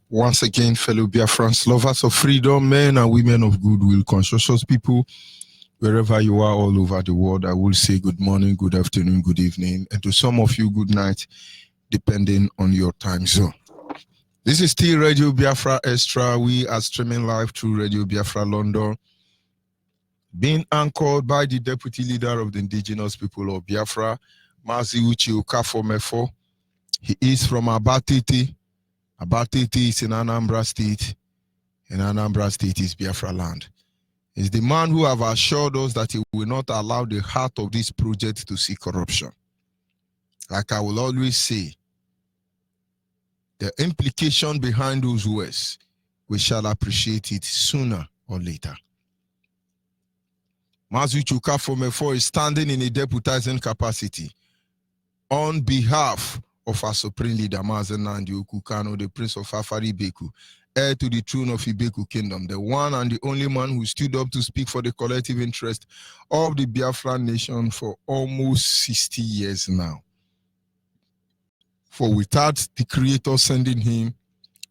Once again, fellow Biafrans, lovers of freedom, men and women of goodwill, conscientious people, wherever you are all over the world, I will say good morning, good afternoon, good evening, and to some of you, good night, depending on your time zone. This is still Radio Biafra Extra. We are streaming live through Radio Biafra London, being anchored by the Deputy Leader of the Indigenous People of Biafra, Mazi Uche Okafor-Mefo. He is from Abatete. Abatete is in Anambra State, and Anambra State is Biafra land. He's the man who have assured us that he will not allow the heart of this project to see corruption. Like I will always say, the implication behind those words, we shall appreciate it sooner or later. Mazi Uche Okafor-Mefo is standing in a deputizing capacity on behalf of our supreme leader, Mazen Nnamdi Kanu, the Prince of Afari Beku, heir to the throne of Ibeku Kingdom, the one and the only man who stood up to speak for the collective interest of the Biafran nation for almost 60 years now. For without the Creator sending him,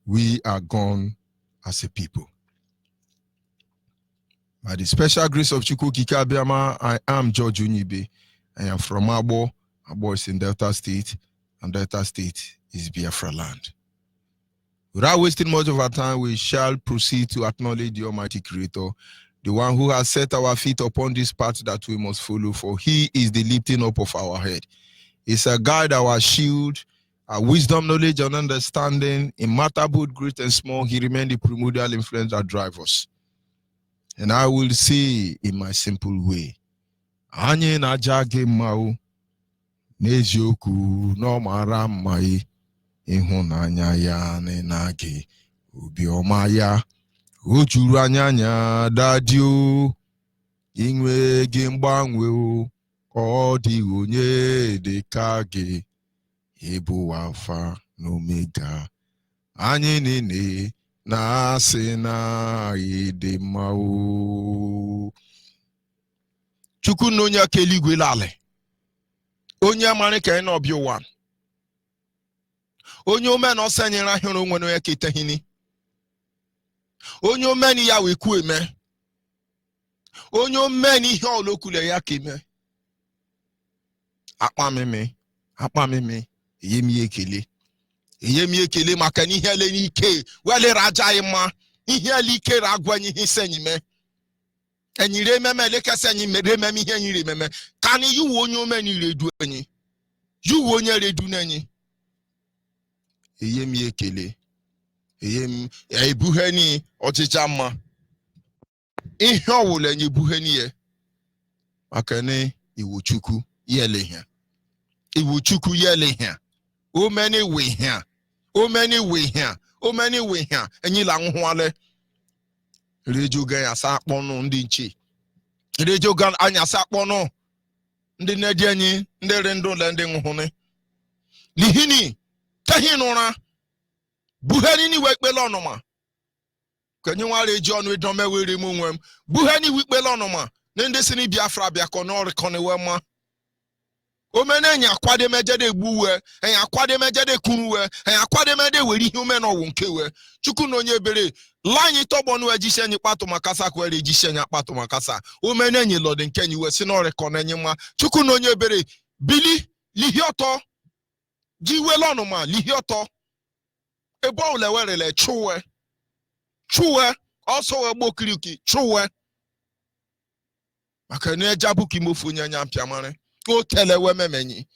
we are gone as a people. By the special grace of Chukwu Okike Abiama, I am George Onyibe. I am from Abo. Abo is in Delta State, and Delta State is Biafra land. Without wasting much of our time, we shall proceed to acknowledge the Almighty Creator, the one who has set our feet upon this path that we must follow, for he is the lifting up of our head. He's a guide, our shield, our wisdom, knowledge, and understanding. In matter both great and small, he remains the primordial influence that drives us. And I will say in my simple way, Anye na jage mau, Nezioku no mara mai, Ihunanya ya ne nage, Obioma ya ojuru anyanya dadio inwe gị mgbanwe o ọ dị onye dị ka gị ịbụ Alfa na Omega anyị niile na-asị na ịdị mma o. Chukwu na onye aka eluigwe lalị onye amara ka anyị n'ọbịa ụwa onye ome na ọsọ nyere ahịrị onwe na onye ka itehini onye omeni ya wee kwu eme onye omeni ihe ọlọkwule ya ka eme akpa meme ihe mi ekele maka n'ihe ele n'ike wele raja ịma ihe ele ike ragwanye ihe senyi me enyire ememe elekesa enyi mere ememe ihe enyire ememe ka na yuwe onye omeni redu enyi yuwe onye redu n'enyi ihe mi ekele ebuhe ni ọchịcha mma ihe ọwụla enyi buhe niye maka na iwu Chukwu yele ihe iwu Chukwu yele ihe o many we here enyi la nwale rejo ga ya sa akpọnụ ndị nchi rejo ga anya sa akpọnụ ndị nedi enyi ndị rendo le ndị nwụhụne lihini tehinụra buheri ni wekpele ọnụma kenye nwa rejo ọnụ edome were m onwe m buheri wekpele ọnụma na ndị si ni Biafra bịakọ n'ọrịkọ n'ewe mma omene enya akwade mejede gbuwe enya akwade mejede kuruwe enya akwade mede weri ihe omene ọwụ nkewe Chukwu na onye ebere lanyi tọgbọnụ ejise enyi kpatụ makasa kwere ejise enyi akpatụ makasa omene enyi lọdị nke enyi wesi n'ọrịkọ na enyi mma Chukwu na onye ebere bili lihi ọtọ jiwele ọnụma lihi ọtọ ebe ọwụla werele chụwe ọsọ wee gbokiriki chụwe maka na ejabu ka imofu onye anya mpịamara o kelewe memenyi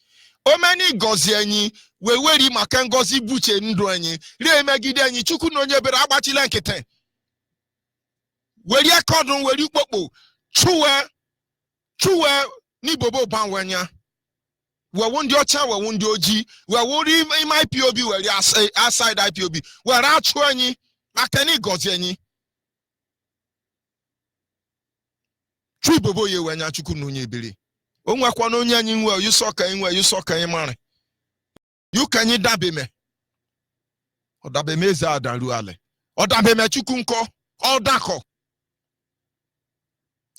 omeni gozi enyi weweri maka ngozi buche ndụ enyi rie megide enyi Chukwu na onye bere agbachila nkịtị weri akọdụ weri ukpokpo chụwe n'ibobo banwenya wewu ndị ọcha wewu ndị ojii wewu ime IPOB weri aside IPOB were achụ enyi maka na igozi enyi chụ ibobo ye wenya Chukwu na onye ebere onwekwa na onye anyị nwe yuso ka anyị mara yukanyi dabeme odabeme eze adaru ale odabeme Chukwu nkọ ọdakọ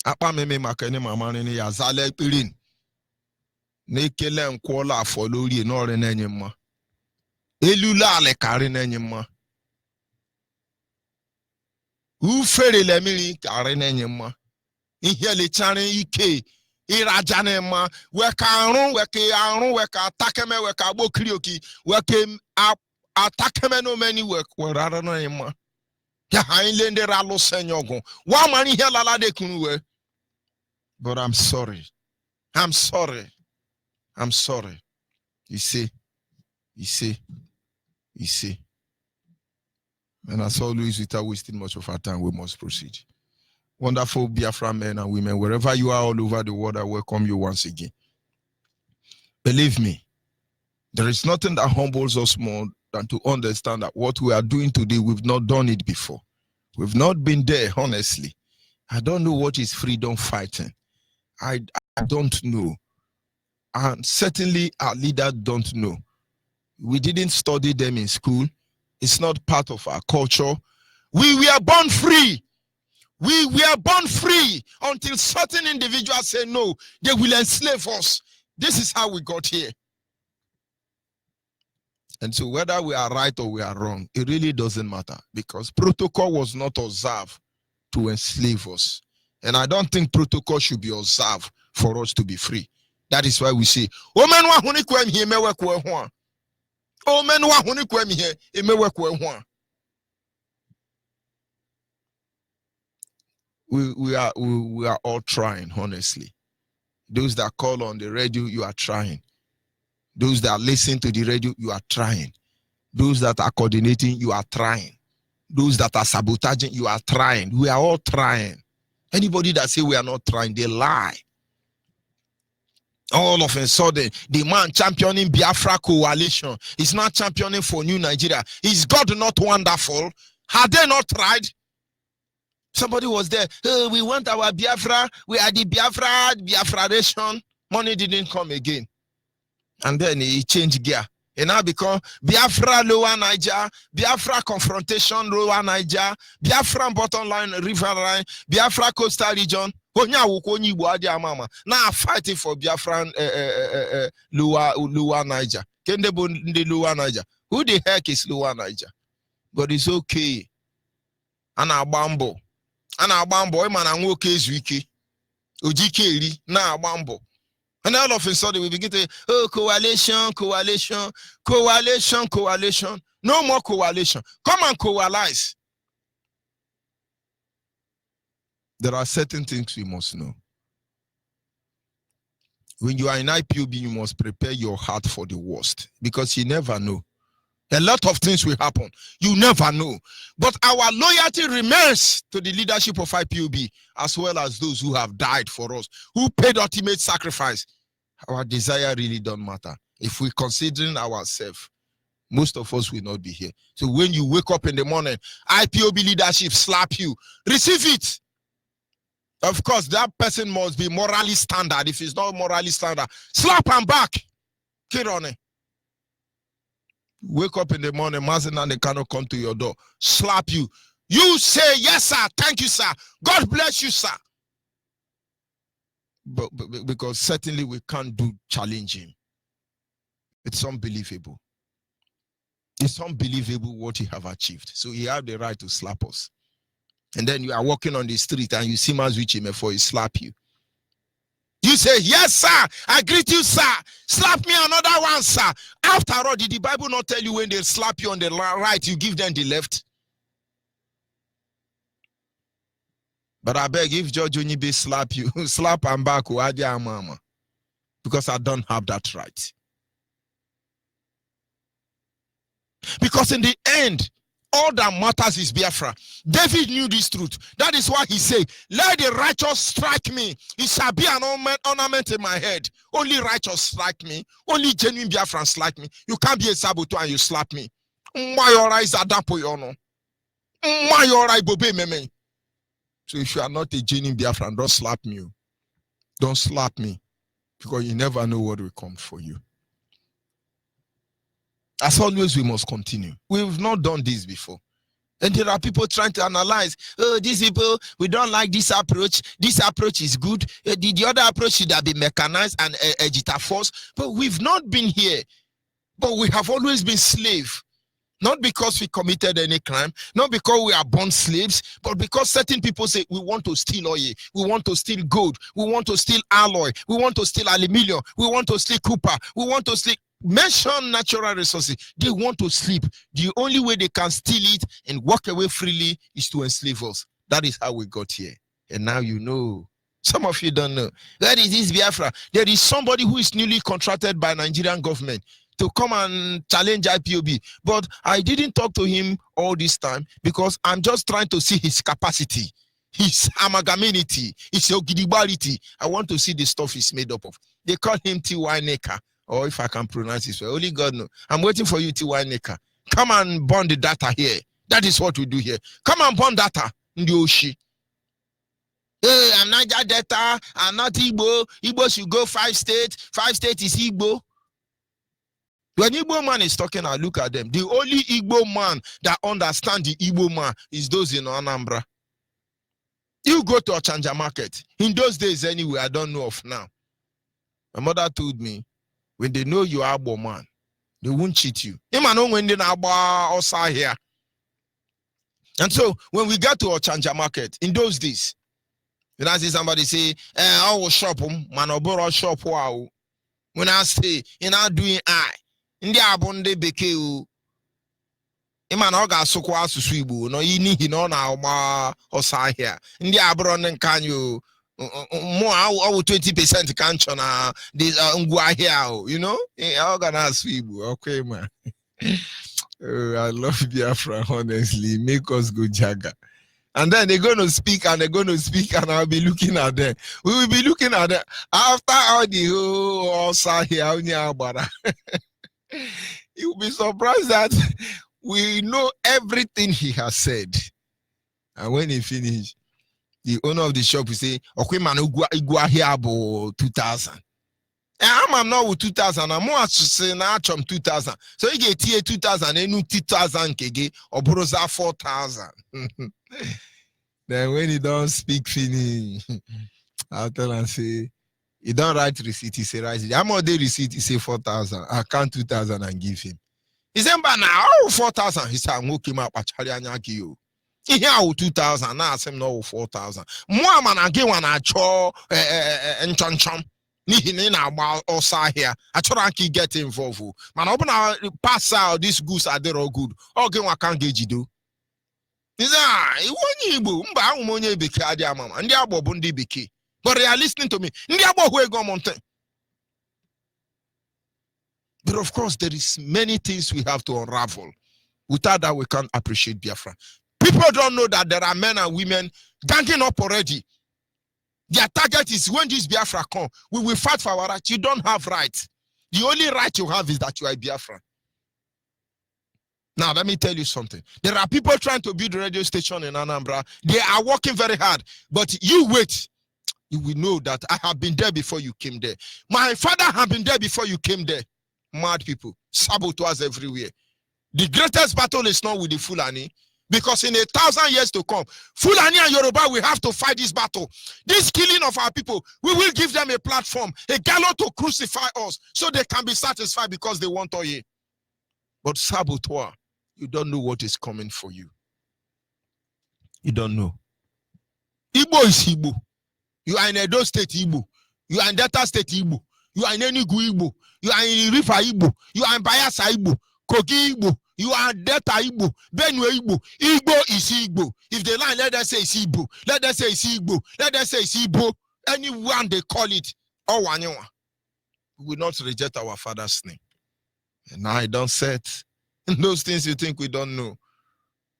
akpa meme maka ni mama ni ya zala ekpirin na ekele nkwọla afọ lori n'ọrụ na-enye mma elula ale karị na-enye mma ufere lemiri karị na-enye mma ihe lechara ike iraja na ma weka arụ weka atakeme weka agbokiri oki weke atakeme no many werara na ma ya haile ndị ralụ senyogo wa mani ihe lala de kunuwe but I'm sorry you see and as always without wasting much of our time we must proceed. Wonderful Biafran men and women, wherever you are all over the world, I welcome you once again. Believe me, there is nothing that humbles us more than to understand that what we are doing today, we've not done it before. We've not been there, honestly. I don't know what is freedom fighting. I don't know. And certainly our leaders don't know. We didn't study them in school. It's not part of our culture. We were born free. We were born free until certain individuals say no, they will enslave us. This is how we got here. And so whether we are right or we are wrong, it really doesn't matter because protocol was not observed to enslave us. And I don't think protocol should be observed for us to be free. That is why we say, we are all trying, honestly. Those that call on the radio, you are trying. Those that listen to the radio, you are trying. Those that are coordinating, you are trying. Those that are sabotaging, you are trying. We are all trying. Anybody that say we are not trying, they lie. All of a sudden, the man championing Biafra coalition is not championing for New Nigeria. Is God not wonderful? Had they not tried? Somebody was there. Oh, we want our Biafra. We are the Biafra nation. Money didn't come again. And then he changed gear. He now become Biafra Lower Niger, Biafra confrontation Lower Niger, Biafra bottom line river line, Biafra coastal region. Now fighting for Biafran Lower Niger. The Lower Niger. Who the heck is Lower Niger? But it's okay. Ana bambo. Man anwo case wiki. Ojikeri na bambo. And all of a sudden we begin to coalition. No more coalition. Come and coalesce. There are certain things we must know. When you are in IPOB, you must prepare your heart for the worst, because you never know. A lot of things will happen. You never know. But our loyalty remains to the leadership of IPOB, as well as those who have died for us, who paid ultimate sacrifice. Our desire really don't matter. If we're considering ourselves, most of us will not be here. So when you wake up in the morning, IPOB leadership slap you, receive it. Of course, that person must be morally standard. If it's not morally standard, slap and back. Get on it. Wake up in the morning, Mazen and they cannot come to your door, slap you. You say, yes, sir. Thank you, sir. God bless you, sir. But because certainly we can't challenge him. It's unbelievable. It's unbelievable what he have achieved. So he have the right to slap us. And then you are walking on the street and you see Mazwichi before he slap you. You say, yes, sir. I greet you, sir. Slap me another one, sir. After all, did the Bible not tell you when they slap you on the right, you give them the left? But I beg, if Judge Onyibe slap you, slap and back, because I don't have that right. Because in the end, all that matters is Biafra. David knew this truth. That is why he said, let the righteous strike me. It shall be an ornament in my head. Only righteous strike me. Only genuine Biafran strike me. You can't be a saboteur and you slap me. So if you are not a genuine Biafran, don't slap me. Don't slap me. Because you never know what will come for you. As always, we must continue. We've not done this before. And there are people trying to analyze, oh, these people, we don't like this approach. This approach is good. The other approach should have been mechanized and agita force. But we've not been here. But we have always been slaves. Not because we committed any crime, not because we are born slaves, but because certain people say, we want to steal oil, we want to steal gold, we want to steal alloy, we want to steal aluminium, we want to steal copper, we want to steal, mention natural resources. They want to sleep. The only way they can steal it and walk away freely is to enslave us. That is how we got here. And now you know. Some of you don't know. Where is this Biafra? There is somebody who is newly contracted by Nigerian government to come and challenge IPOB. But I didn't talk to him all this time because I'm just trying to see his capacity, his amalgaminity, his ogidibality. I want to see the stuff he's made up of. They call him T.Y. Neka, or if I can pronounce it well, only God knows. I'm waiting for you, T.Y. Neka. Come and burn the data here. That is what we do here. Come and burn data in the Oshi. Hey, I'm not that data. I'm not Igbo. Igbo should go 5 states. 5 states is Igbo. When Igbo man is talking, I look at them. The only Igbo man that understands the Igbo man is those in Anambra. You go to Ochanja market. In those days anyway, I don't know of now. My mother told me, when they know you are Igbo man, they won't cheat you. When they know here. And so, when we get to Ochanja market, in those days, when I see somebody say, I will shop, man, I'll shop, wow. When I say, you're not doing I. Ndị abonde bekee ịma na ọ ga-asụkwa asụsụ Igbo no n'ihi na ọ na-agba ọsọ ahịa ndị abụrụ ndị nka anyị more 20% ka nchọ na ngwa ahịa you know ọ ga na-asụ Igbo okay man. I love Biafra, honestly. Make us go jagger. And then they're going to speak and they're going to speak and I'll be looking at them. We will be looking at them after all the whole here. You'll be surprised that We know everything he has said. And when he finished, the owner of the shop will say, okay, man, igwa here about 2,000. I'm not with 2,000. I'm more say now 2,000. So you get here 2,000 and 2,000 kg or broza 4,000. Then when he don't speak finish, I'll tell him say, he don't write receipt. He say right. I'm on the receipt. He say 4,000. I count 2,000 and give him. He said, but now 4,000. He said, I'm him up at Charianyaki. He here 2,000. Now I say no 4,000. More man again when I chaw and chum. Ni na about osa here. I try to get involved. Man, open our pass out. These goose are they all good. Okay, what can't get you do? He said, Onyibe, Onyibe kadia mama. Ndi abo bundi biki. But they are listening to me. Ndi abo who go mountain. But of course, there is many things we have to unravel. Without that, we can't appreciate Biafra. People don't know that there are men and women ganging up already. Their target is when this Biafra come, we will fight for our rights. You don't have rights. The only right you have is that you are a Biafran. Now, let me tell you something. There are people trying to build a radio station in Anambra. They are working very hard. But you wait. You will know that I have been there before you came there. My father had been there before you came there. Mad people. Saboteurs everywhere. The greatest battle is not with the Fulani. Because in 1,000 years to come, Fulani and Yoruba will have to fight this battle. This killing of our people, we will give them a platform, a gallows to crucify us so they can be satisfied because they want oil. But saboteur, you don't know what is coming for you. You don't know. Igbo is Igbo. You are in Edo State Igbo. You are in Delta State Igbo. You are in Enugu Igbo. You are in River Igbo. You are in Bayelsa Igbo. Kogi Igbo. You are Delta Igbo, Benue Igbo. Igbo is Igbo. If they line, let us say it's Igbo. Let us say it's Igbo. Let us say it's Igbo. Anyone they call it, or one. We will not reject our father's name. And now I don't say it. Those things you think we don't know.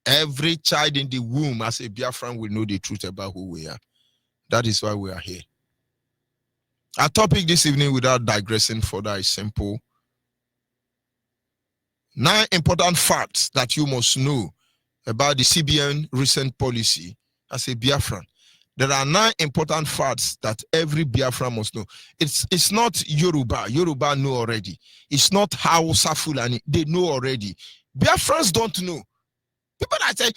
Every child in the womb, as a Biafran, will know the truth about who we are. That is why we are here. Our topic this evening, without digressing further, is simple. 9 important facts that you must know about the CBN recent policy as a Biafran. There are 9 important facts that every Biafran must know. It's not Yoruba. Yoruba know already. It's not Hausa Fulani. They know already. Biafrans don't know. People that say,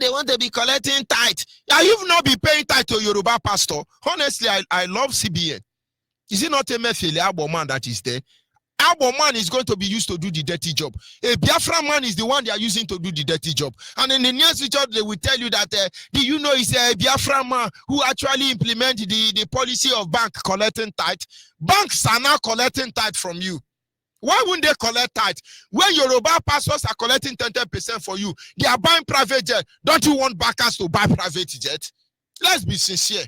they want to be collecting tithe. You've not been paying tithe to Yoruba pastor. Honestly, I love CBN. Is it not a Mefele man that is there? Our man is going to be used to do the dirty job. A Biafra man is the one they are using to do the dirty job. And in the near future, they will tell you that, do you know it's a Biafra man who actually implement the policy of bank collecting tithe? Banks are now collecting tithe from you. Why wouldn't they collect tithe? When Yoruba pastors are collecting 10% for you, they are buying private jet. Don't you want backers to buy private jet? Let's be sincere.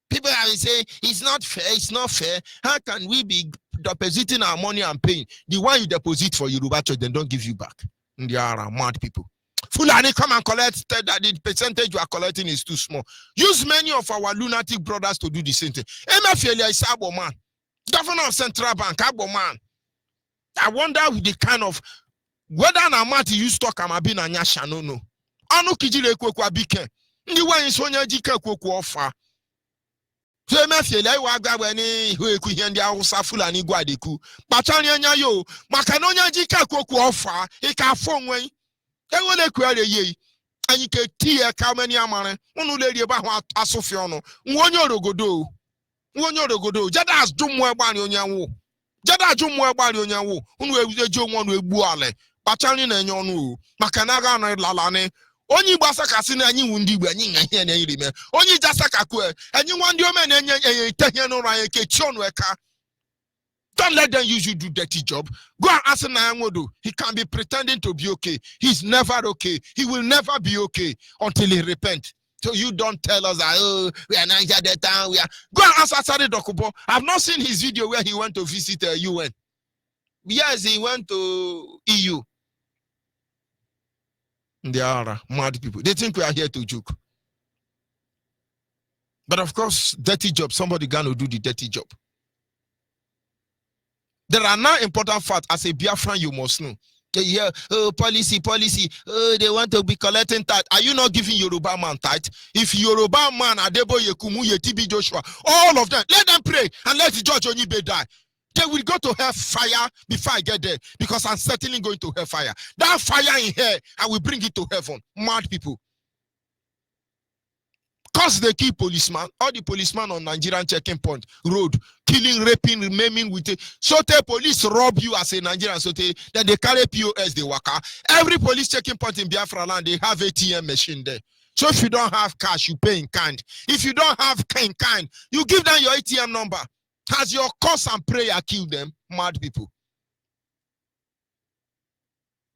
People are saying, it's not fair, it's not fair. How can we be depositing our money and paying? The one you deposit for Yoruba church, then don't give you back. And they are mad people. Fulani, come and collect that the percentage you are collecting is too small. Use many of our lunatic brothers to do the same thing. Emefiele is Abo man. Governor of Central Bank, Abo man. I wonder the kind of whether an amount you stock am abi na nyasha no. Anu kijile kwekwa bike. Ndi wa insonya jike kwekwa ofa. So Emefiele wa gba we ni hu eku hie ndi Hausa Fulani gwadeku. Pachani anya yo, maka no nya jike kwekwa ofa, e ka fo nwen. E wole kware ye. Anyi ke tie ka mani amare. Unu le rie ba ho asofie ono. Nwonye orogodo. Nwonye orogodo. Jada as dumwe gba ni onyanwo. Jada jumu egbari onyanwo unu eji onwe onu egbu ale kpachari na enye onu maka na ga na lalane onyi gbasa kasi na anyi wu ndi igbo anyi nya ihe na yiri me onyi jasa kaku anyi nwa ndi ome na enye tehie no ran ke chi onu eka. Don't let them use you do dirty job. Go and ask Nayangodo. He can be pretending to be okay. He's never okay. He will never be okay until he repent. So you don't tell us that, oh, we are not here that time. We are. Go and ask Asari Dokubo. I've not seen his video where he went to visit UN. Yes, he went to EU. They are mad people. They think we are here to joke. But of course, dirty job. Somebody gonna do the dirty job. There are 9 important facts as a Biafran you must know. Yeah, policy. They want to be collecting tithe. Are you not giving Yoruba man tithe? If Yoruba man, Adebo Yekumu, Yetibi Joshua, all of them, let them pray and let the judge Onyibe die. They will go to hellfire before I get there, because I'm certainly going to hellfire. That fire in here, I will bring it to heaven. Mad people. Because they kill policemen, all the policemen on Nigerian checking point, road, killing, raping, maiming with it. So the police rob you as a Nigerian, so then they carry POS, they waka. Every police checking point in Biafra land, they have ATM machine there. So if you don't have cash, you pay in kind. If you don't have in kind, you give them your ATM number. Has your curse and prayer kill them? Mad people.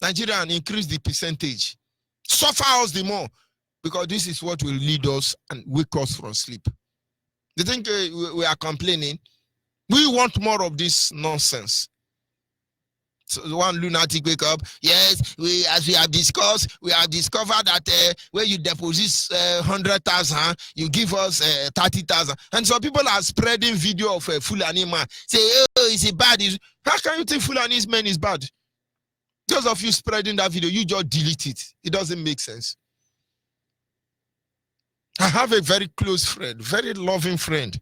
Nigerian, increase the percentage. Suffer us the more. Because this is what will lead us and wake us from sleep. They think we are complaining. We want more of this nonsense. So one lunatic wake up. Yes, as we have discussed, we have discovered that when you deposit 100,000, you give us 30,000. And so people are spreading video of a Fulani man. Say, oh, is it bad? How can you think Fulani's man is bad? Those of you spreading that video, you just delete it. It doesn't make sense. I have a very close friend, very loving friend.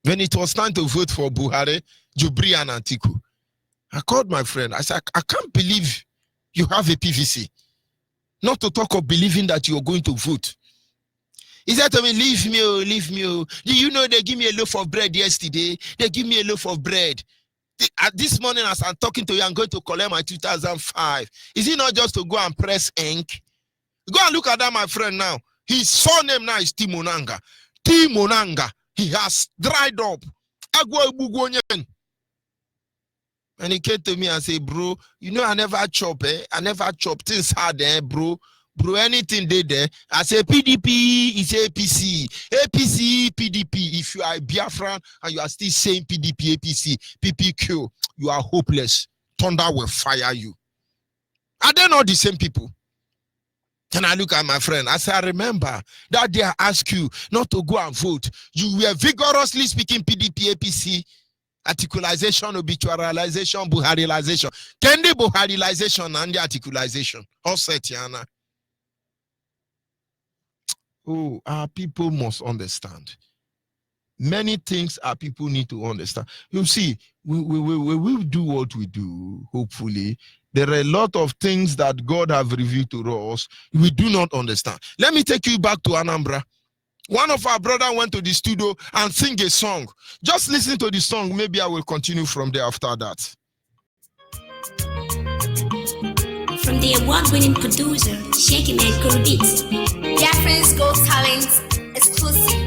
When it was time to vote for Buhari, Jubri and Atiku, I called my friend. I said, I can't believe you have a PVC. Not to talk of believing that you're going to vote. He said to me, leave me, leave me. Do you know they give me a loaf of bread yesterday? They give me a loaf of bread. This morning as I'm talking to you, I'm going to collect my 2005. Is it not just to go and press ink? Go and look at that, my friend, now. His surname now is Timonanga. Timonanga. He has dried up. And he came to me and said, bro, you know I never chop, I never chop things hard, bro. Bro, anything they there. I say PDP is APC. APC, PDP. If you are a Biafran and you are still saying PDP, APC, PPQ, you are hopeless. Thunder will fire you. Are they not the same people? Then I look at my friend. I say, I remember that day I asked you not to go and vote. You were vigorously speaking PDP, APC, articulation, obituarization, Buharilization. Kendi Buharilization and the articulation. All set, Yana. Oh, our people must understand. Many things our people need to understand. You see, we will do what we do, hopefully. There are a lot of things that God have revealed to us we do not understand. Let me take you back to Anambra. One of our brothers went to the studio and sing a song. Just listen to the song. Maybe I will continue from there after that. From the award-winning producer, Shaky Man Cool Beats. Biafran's Gold Talent exclusive.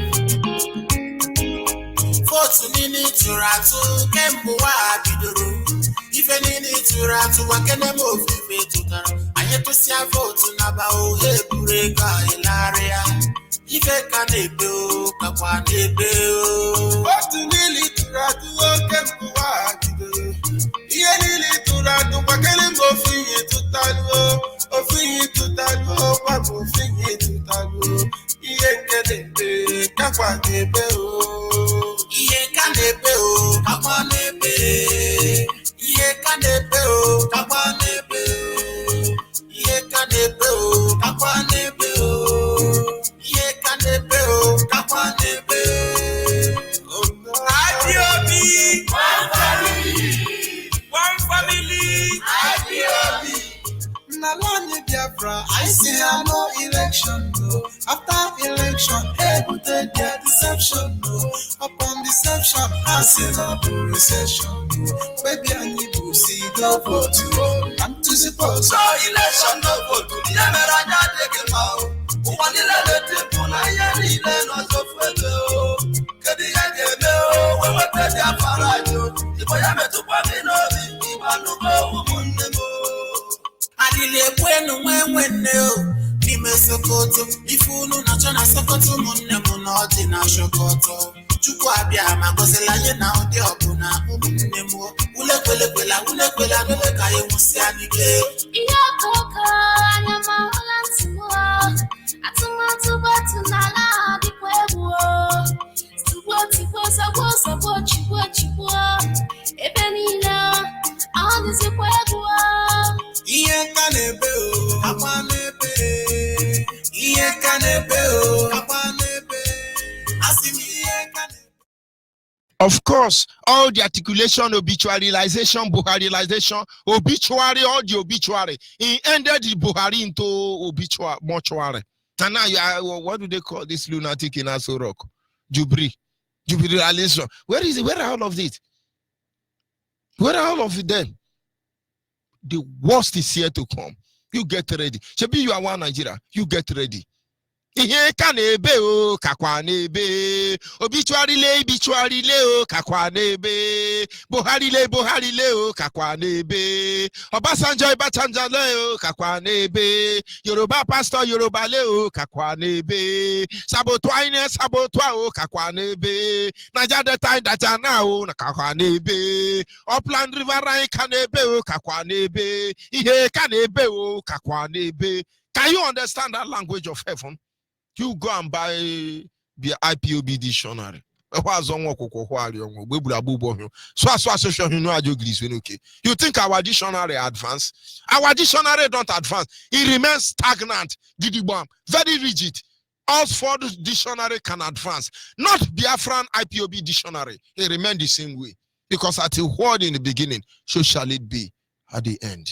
If any need to rat to work in the movie, I have to see a vote to Nabao, hey, Bureka, Ilaria. If I can't do, Kapane Bill. What's the nearly to rat to work and work? Nearly to rat to work and movie to Talo, or free to Talo, but moving to Talo. He ain't getting the Kapane Bill. He ain't can't bill, Kapane Bill. Ye kanepe o, kakwanepe o. Ye kanepe o, kakwanepe o. Ye kanepe o, kakwanepe o. IPOB, one family, IPOB. Nalani Biafra, I say I no election, no. After election, able to their deception, no. Upon deception, I say no recession, no. Baby, I need to see the vote, no. I'm to suppose. So election, no vote, the America take him out. Who want to let it go? I need to know so well. Can you get me? We will take their parade. If I am to put in all the people, Adile bueno no Nime Sokoto Ifunu na chana Sokoto Munne munoti na Shokoto Chukwu abia magosela ye na odi obuna Munne mo Ulekwela nule kaye musi anike Iyo koko anyama olantiwa Atuma tuba tunala dikwebu Tubo chikwo Ebe nila Ahandi zikwebu Of course, all the articulation, obituarialization, Buharilization, obituary, all the obituary, he ended the Buhari into obituary, mortuary. And now you are, what do they call this lunatic in Aso Rock? Jubilealization. Where is it? Where are all of it? Where are all of it then? The worst is here to come. You get ready. Shebi, you are one Nigeria. You get ready. Ihe ka na-ebe o kakwa na-ebe obituary le o kakwa na-ebe Buhari le o kakwa na-ebe Obasanjo le o kakwa na-ebe Yoruba pastor Yoruba le o kakwa na-ebe sabotwa o kakwa na-ebe Naija Delta na o kakwa na-ebe Upland River Rhine ka na-ebe o kakwa na-ebe ihe ka na-ebe o kakwa na-ebe. Can you understand that language of heaven? You go and buy the IPOB dictionary. You think our dictionary advanced? Our dictionary don't advance. It remains stagnant, very rigid. Oxford dictionary can advance. Not Biafran IPOB dictionary. It remains the same way. Because at a word in the beginning, so shall it be at the end.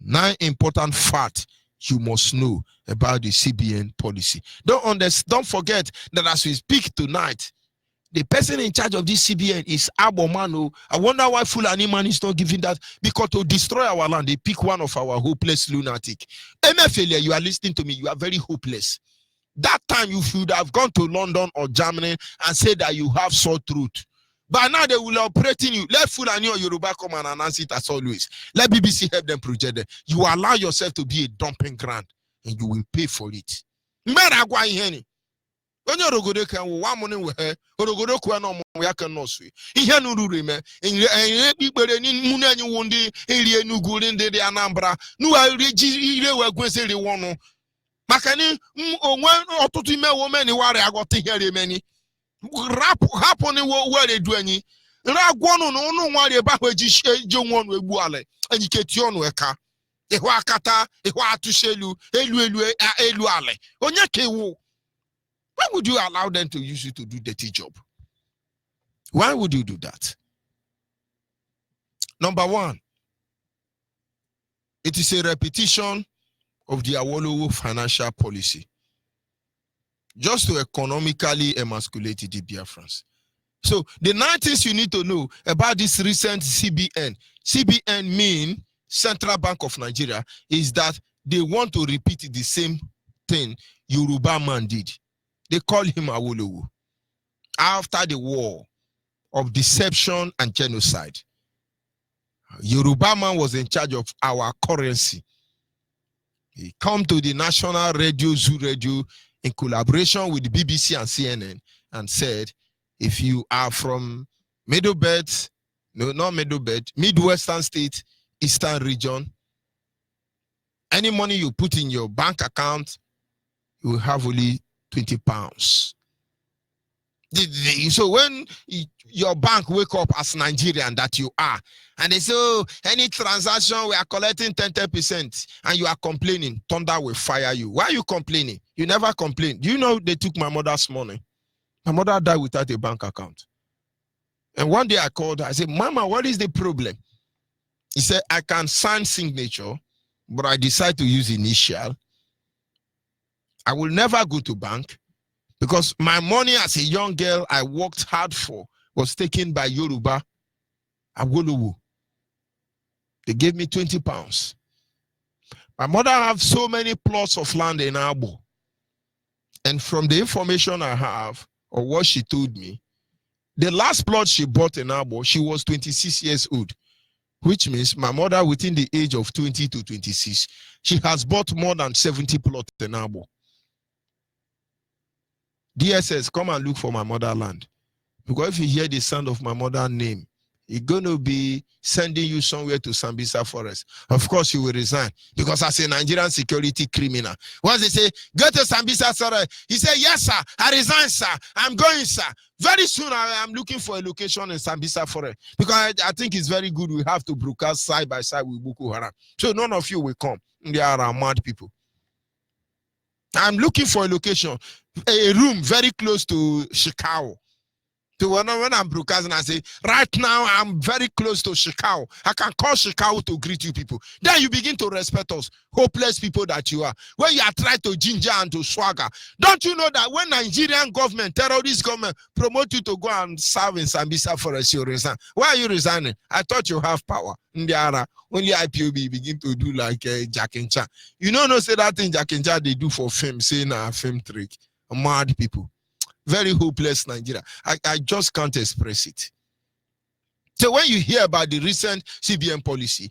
9 important facts you must know about the CBN policy. Don't forget that as we speak tonight, the person in charge of this CBN is Abomano. I wonder why Fulani man is not giving that, because to destroy our land, they pick one of our hopeless lunatic. MFLA, you are listening to me, you are very hopeless. That time you should have gone to London or Germany and said that you have sore throat. But now they will operate in you. Let Fulani or Yoruba come and announce it as always. Let BBC help them project it. You allow yourself to be a dumping ground and you will pay for it. When you go to one morning with her, or go to Kuano, we can no sweet. He had no remain, and people in Munani Wundi, Elia Nugu in the Anambra, no, I were going to say the one. Makani, one or two women, who are got to hear many. Rap happening where they do any. Raguano no worry about where you want with Wale, educate your worker. Ehuakata, Ehuatushelu, Eluale. Onyake. Why would you allow them to use you to do dirty job? Why would you do that? Number one, it is a repetition of the Awolowo financial policy, just to economically emasculate the Biafrans. So the 9 things you need to know about this recent CBN. CBN mean Central Bank of Nigeria, is that they want to repeat the same thing Yoruba man did. They call him Awolowo. After the war of deception and genocide, Yoruba man was in charge of our currency. He come to the national radio, Zoo Radio, in collaboration with the BBC and CNN, and said, if you are from Middle Belt, no, not Middle Belt, Midwestern state, Eastern region, any money you put in your bank account, you will have only 20 pounds. So when your bank wake up as Nigerian that you are, and they say, oh, any transaction we are collecting 10%, and you are complaining, thunder will fire you. Why are you complaining? You never complain. Do you know they took my mother's money? My mother died without a bank account. And one day I called her, I said, Mama, what is the problem? He said, I can sign signature, but I decide to use initial. I will never go to bank because my money as a young girl I worked hard for was taken by Yoruba Awolowo. They gave me 20 pounds. My mother have so many plots of land in Abo. And from the information I have, or what she told me, the last plot she bought in Abo, she was 26 years old, which means my mother within the age of 20 to 26, she has bought more than 70 plots in Abo. DSS, come and look for my motherland. Because if you hear the sound of my mother's name, it's going to be sending you somewhere to Sambisa Forest. Of course, you will resign. Because as a Nigerian security criminal, once they say, go to Sambisa Forest, he said, yes, sir, I resign, sir. I'm going, sir. Very soon, I am looking for a location in Sambisa Forest. Because I think it's very good we have to broadcast side by side with Boko Haram. So none of you will come. They are mad people. I'm looking for a location, a room very close to Chicago. So when I'm broadcasting, I say, right now, I'm very close to Chicago. I can call Chicago to greet you people. Then you begin to respect us, hopeless people that you are. When you are trying to ginger and to swagger, don't you know that when Nigerian government, terrorist government, promote you to go and serve in Sambisa Forest, you resign. Why are you resigning? I thought you have power. Ndiara, only IPOB begin to do like Jack and Chan. You know, no say that thing Jack and Chan they do for fame, saying a fame trick. Mad people. Very hopeless Nigeria. I just can't express it. So when you hear about the recent CBN policy,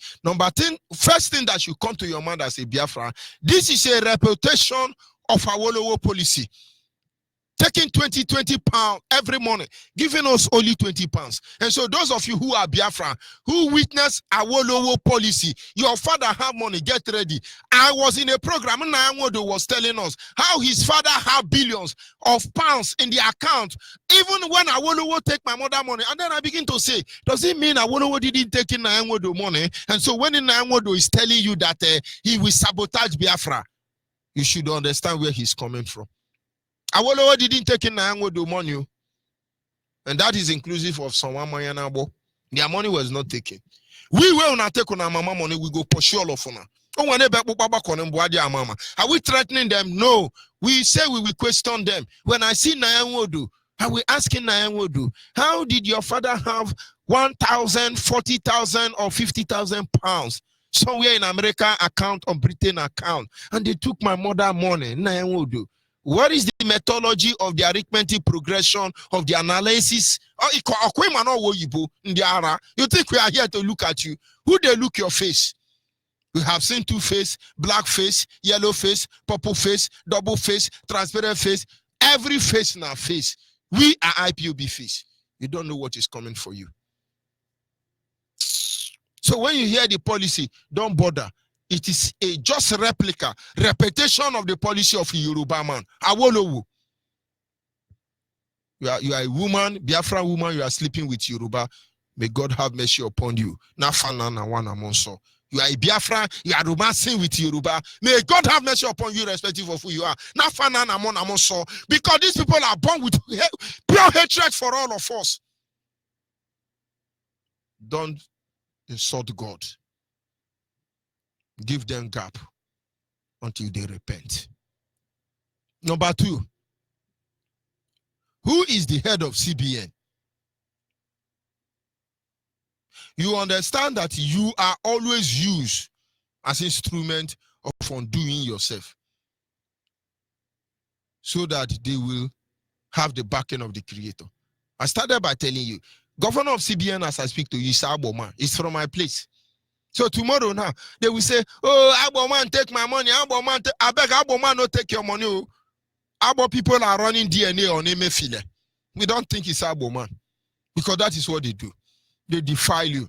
first thing that should come to your mind as a Biafra, this is a reputation of Awolowo policy. Taking 20 pounds every morning, giving us only 20 pounds. And so those of you who are Biafra, who witness Awolowo policy, your father have money, get ready. I was in a program, Nyanwodo was telling us how his father had billions of pounds in the account, even when Awolowo take my mother money. And then I begin to say, does it mean Awolowo didn't take in Nyanwodo money? And so when Nyanwodo is telling you that he will sabotage Biafra, you should understand where he's coming from. Awolowo didn't take in Nyanwodo money, and that is inclusive of someone Mayanabo. Their money was not taken. We will not take on our mama money, we go pursue all of them. Are we threatening them? No. We say we will question them. When I see Nyanwodo, are we asking Nyanwodo, how did your father have 1,000, 40,000, or 50,000 pounds somewhere in America account or Britain account, and they took my mother money? Nyanwodo. What is the methodology of the arithmetic progression of the analysis? You think we are here to look at you? Who they look your face? We have seen two face, black face, yellow face, purple face, double face, transparent face, every face in our face. We are IPOB face. You don't know what is coming for you. So when you hear the policy, don't bother. It is a just repetition of the policy of a Yoruba man. Awolowo. You are a woman, Biafra woman, you are sleeping with Yoruba. May God have mercy upon you. You are a Biafra, you are romancing with Yoruba. May God have mercy upon you, irrespective of who you are. Because these people are born with pure hatred for all of us. Don't insult God. Give them gap until they repent. Number two, who is the head of CBN? You understand that you are always used as instrument of undoing yourself, so that they will have the backing of the creator. I started by telling you, governor of CBN, as I speak to you, is Aboma. It's from my place. So tomorrow now, they will say, oh, Aboman, take my money. Aboman, I beg Aboman, not take your money. Abo people are running DNA on Emefiele. We don't think it's Aboman, because that is what they do. They defile you.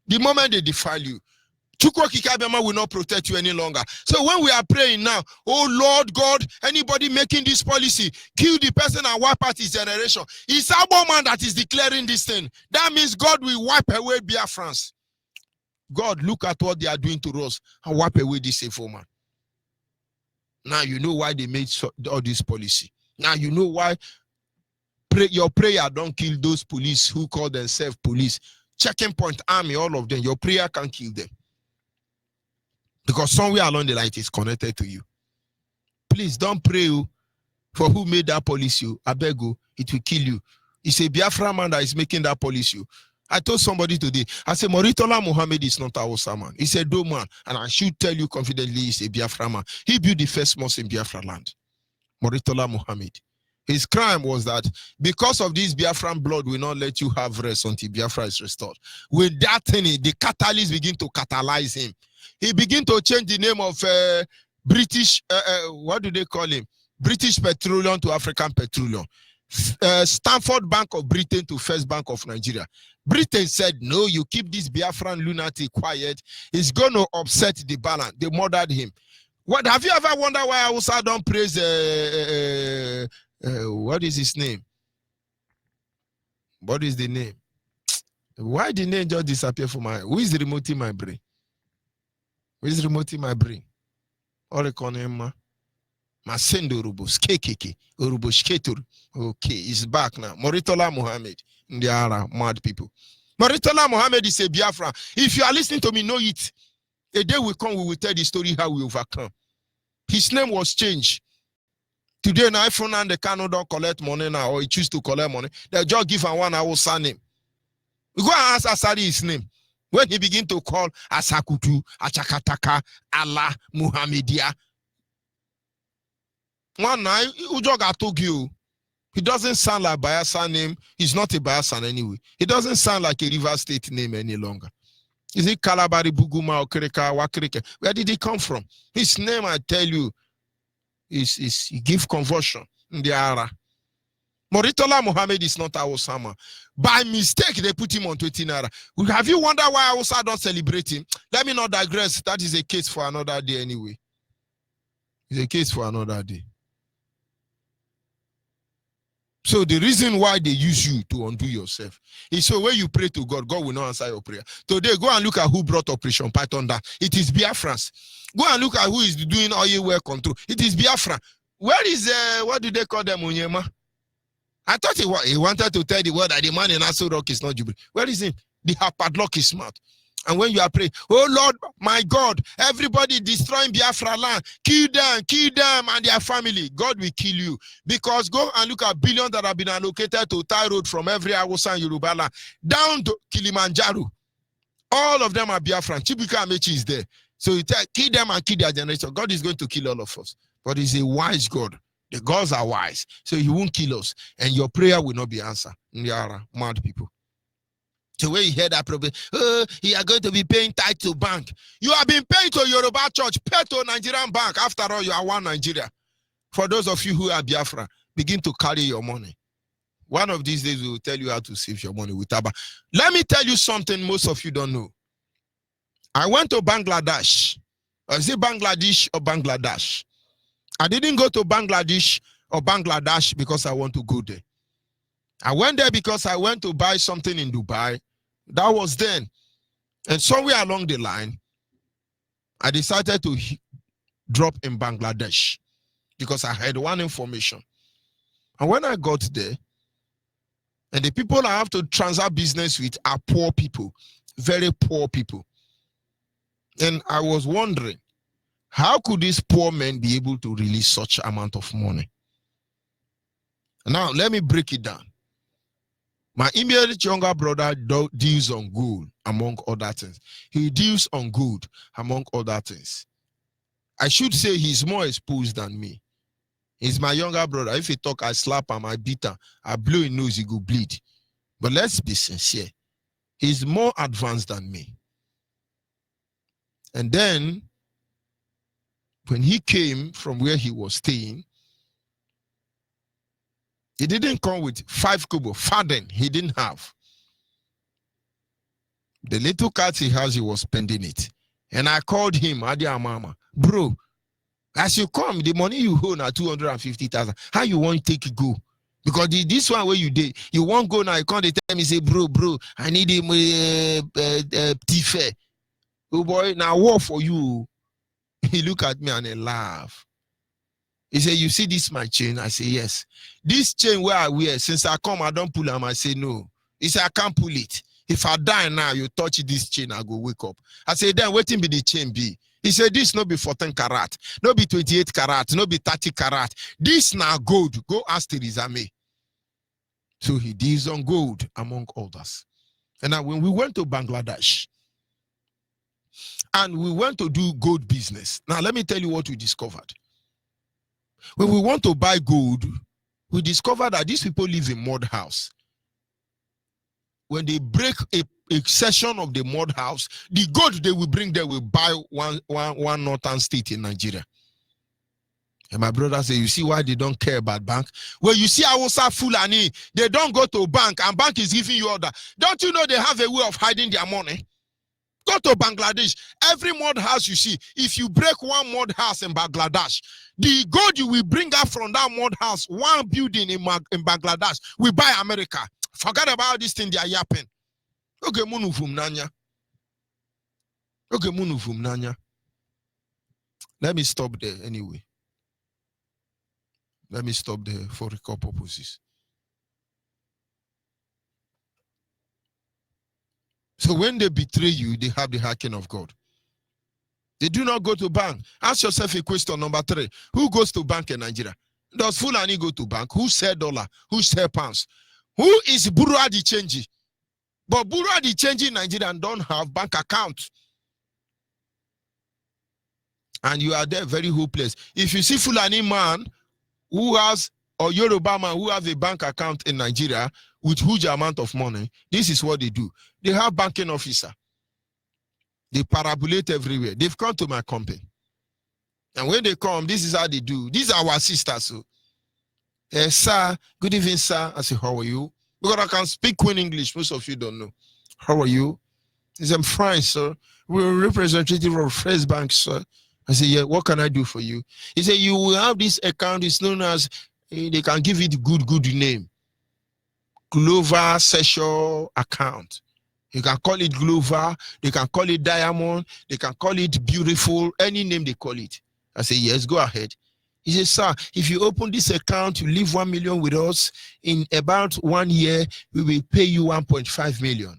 The moment they defile you, Chukwu Kikabema will not protect you any longer. So when we are praying now, oh Lord God, anybody making this policy, kill the person and wipe out his generation. It's Aboman that is declaring this thing. That means God will wipe away Biafrans. God, look at what they are doing to us and wipe away this evil man. Now you know why they made all this policy. Now you know why your prayer don't kill those police who call themselves police. Checking point army, all of them. Your prayer can kill them. Because somewhere along the line it is connected to you. Please don't pray for who made that policy. I beg you, it will kill you. It's a Biafra man that is making that policy. I told somebody today, I said, Moritola Muhammad is not a Hausa man. He's a Doe man. And I should tell you confidently, he's a Biafra man. He built the first mosque in Biafra land. Moritola Muhammad. His crime was that because of this Biafran blood will not let you have rest until Biafra is restored. With that thing, the catalyst begin to catalyze him. He began to change the name of British, what do they call him? British Petroleum to African Petroleum. Stanford Bank of Britain to First Bank of Nigeria. Britain said, no, you keep this Biafran lunatic quiet. It's going to upset the balance. They murdered him. What have you ever wondered why Hausa don't praise what is his name? What is the name? Why the name just disappear from my? Who is remoting my brain? Who is remoting my brain? All the Masendo Rubos, KKK, Uruboshketur. Okay, he's back now. Moritola Mohammed. They are mad people. Moritola Mohammed is a Biafra. If you are listening to me, know it. A day will come, we will tell the story how we overcome. His name was changed. Today, now, iPhone and the Kano don't collect money now, or he choose to collect money. They just give him one Hausa name. We go and ask Asari his name. When he begin to call Asakutu, Achakataka, Allah, Muhammadia. One night, Ujoga told you. He doesn't sound like Bayelsa name. He's not a Bayelsa anyway. He doesn't sound like a River State name any longer. Is it Kalabari, Buguma, Okereka, Wakereke? Where did he come from? His name, I tell you, is give conversion in the Ara. Moritola Mohammed is not Osama. By mistake, they put him on 20 naira. Have you wondered why Hausa don't celebrate him? Let me not digress. That is a case for another day anyway. It's a case for another day. So the reason why they use you to undo yourself is so when you pray to God, God will not answer your prayer. Today, go and look at who brought Operation Python down. It is Biafrans. Go and look at who is doing oil well control. It is Biafra. Where is, what do they call them, Onyema? I thought he wanted to tell the world that the man in Aso Rock is not Jubilee. Where is he? They have padlock his mouth. And when you are praying, oh Lord, my God, everybody destroying Biafra land, kill them and their family, God will kill you. Because go and look at billions that have been allocated to Thai road from every Hausa and Yoruba land down to Kilimanjaro. All of them are Biafran. Chibuka Amechi is there. So you tell, kill them and kill their generation. God is going to kill all of us. But he's a wise God. The gods are wise. So he won't kill us. And your prayer will not be answered. They are mad people. So when you hear that problem, you are going to be paying tithe to bank. You have been paying to Yoruba church, pay to Nigerian bank. After all, you are one Nigeria. For those of you who are Biafra, begin to carry your money. One of these days, we will tell you how to save your money with Abba. Let me tell you something most of you don't know. I went to Bangladesh. Is it Bangladesh or Bangladesh? I didn't go to Bangladesh or Bangladesh because I want to go there. I went there because I went to buy something in Dubai. That was then. And somewhere along the line, I decided to drop in Bangladesh because I had one information. And when I got there, and the people I have to transact business with are poor people, very poor people. And I was wondering, how could these poor men be able to release such amount of money? Now, let me break it down. My immediate younger brother deals on gold, among other things. He deals on gold, among other things. I should say he's more exposed than me. He's my younger brother. If he talk, I slap him, I beat him, I blow his nose, he go bleed. But let's be sincere. He's more advanced than me. And then, when he came from where he was staying, he didn't come with 5 kobo. Faden, he didn't have. The little cat he has, he was spending it. And I called him, Adi Amama, bro, as you come, the money you owe now 250,000. How you want to take it go? Because this one where you did, you won't go now. You can't tell me, say, bro, I need him tife. Oh boy, now war for you. He look at me and he laugh. He said, you see this my chain? I say, yes. This chain where I wear, since I come, I don't pull them. I say, no. He said, I can't pull it. If I die now, you touch this chain, I go wake up. I say, then waiting be the chain be. He said, this no be 14 karat, no be 28 karat, no be 30 karat. This now gold. Go ask Theresa May. So he deals on gold, among others. And now when we went to Bangladesh, and we went to do gold business. Now let me tell you what we discovered. When we want to buy gold, we discovered that these people live in mud house. When they break a section of the mud house, the gold they will bring there will buy one northern state in Nigeria. And my brother said, you see why they don't care about bank? Well, you see Hausa Fulani, they don't go to bank and bank is giving you order. Don't you know they have a way of hiding their money? Go to Bangladesh. Every mud house you see, if you break one mud house in Bangladesh, the gold you will bring out from that mud house, one building in Bangladesh, we buy America. Forget about this thing they are yapping. Okay, munufum nanya. Okay, munufum nanya. Let me stop there anyway. Let me stop there for record purposes. So when they betray you, they have the hacking of God. They do not go to bank. Ask yourself a question, number 3. Who goes to bank in Nigeria? Does Fulani go to bank? Who sell dollar? Who sell pounds? Who is Bureau de Change? But Bureau de Change in Nigeria don't have bank account. And you are there very hopeless. If you see Fulani man who has, or Yoruba man who has a bank account in Nigeria with huge amount of money, this is what they do. They have banking officer. They parabolate everywhere. They've come to my company. And when they come, this is how they do. These are our sisters. So, sir, good evening, sir. I say, how are you? Because I can speak Queen English. Most of you don't know. How are you? He said, I'm fine, sir. We're representative of First Bank, sir. I say, yeah, what can I do for you? He said, you will have this account. It's known as, they can give it good name. Glover Special Account. You can call it Glover. They can call it Diamond. They can call it Beautiful. Any name they call it. I say, yes, go ahead. He says, sir, if you open this account, you leave 1 million with us, in about 1 year, we will pay you 1.5 million.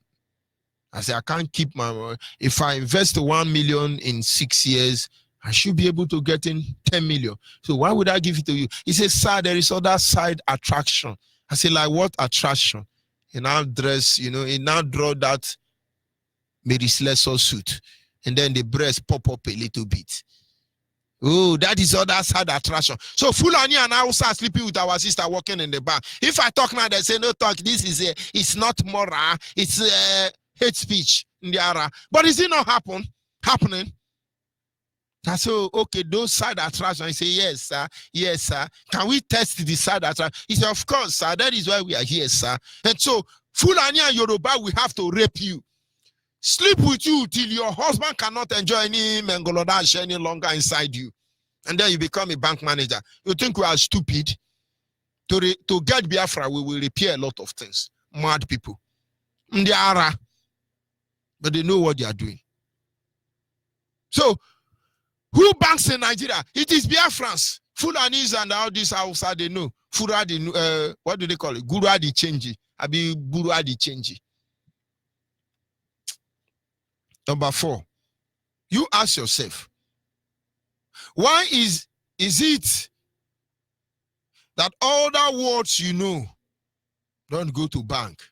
I say, I can't keep my money. If I invest 1 million in 6 years, I should be able to get in 10 million. So why would I give it to you? He says, sir, there is other side attraction. I say, like what attraction? He now dress, he now draw that Mary Slessor suit. And then the breast pop up a little bit. Oh, that is other side attraction. So Fulani and I also are sleeping with our sister walking in the back. If I talk now, they say no talk. This is it's not moral. It's hate speech in the era. But is it not happening? So okay, those side attraction. I say yes, sir. Yes, sir. Can we test the side attraction? He said, of course, sir. That is why we are here, sir. And so Fulani and Yoruba, we have to rape you. Sleep with you till your husband cannot enjoy any mengolodash any longer inside you. And then you become a bank manager. You think we are stupid? To get Biafra, we will repair a lot of things. Mad people. They are, but they know what they are doing. So, who banks in Nigeria? It is Biafrans. Fulanis and all this outside, they know. What do they call it? Guru Adi Chenji. Abi Guru Adi Chenji. Number 4, you ask yourself, why is it that all the words you know don't go to bank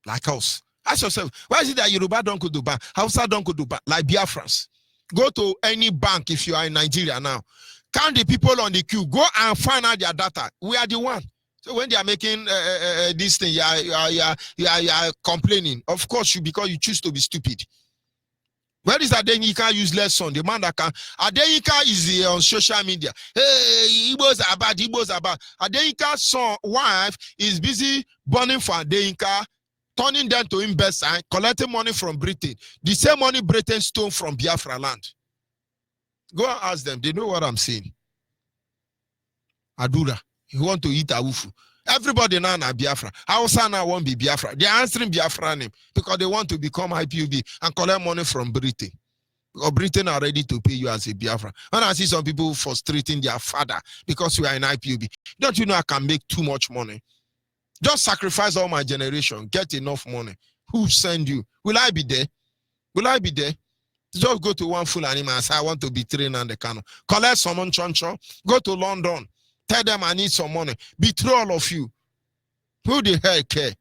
like us? Ask yourself, why is it that Yoruba don't go to bank, Hausa don't go to bank, like Biafrans? Go to any bank if you are in Nigeria now. Count the people on the queue. Go and find out their data. We are the one. So when they are making this thing, you are complaining. Of course, because you choose to be stupid. Where is Adenika useless son? The man that can. Adenika is on social media. Hey, Igbos are bad. Igbos are bad. Adenika's son, wife is busy burning for Adenika, turning them to investors, collecting money from Britain. The same money Britain stole from Biafra land. Go and ask them. They know what I'm saying. Adura. You want to eat awufu. Everybody now na Biafra. Hausa now won't be Biafra. They are answering Biafra name because they want to become IPOB and collect money from Britain. Because Britain are ready to pay you as a Biafra. And I see some people frustrating their father because we are in IPOB. Don't you know I can make too much money? Just sacrifice all my generation. Get enough money. Who send you? Will I be there? Will I be there? Just go to one full animal and say, I want to be trained on the canoe. Collect someone choncho. Go to London. Tell them I need some money. Betray all of you. Who the hell care?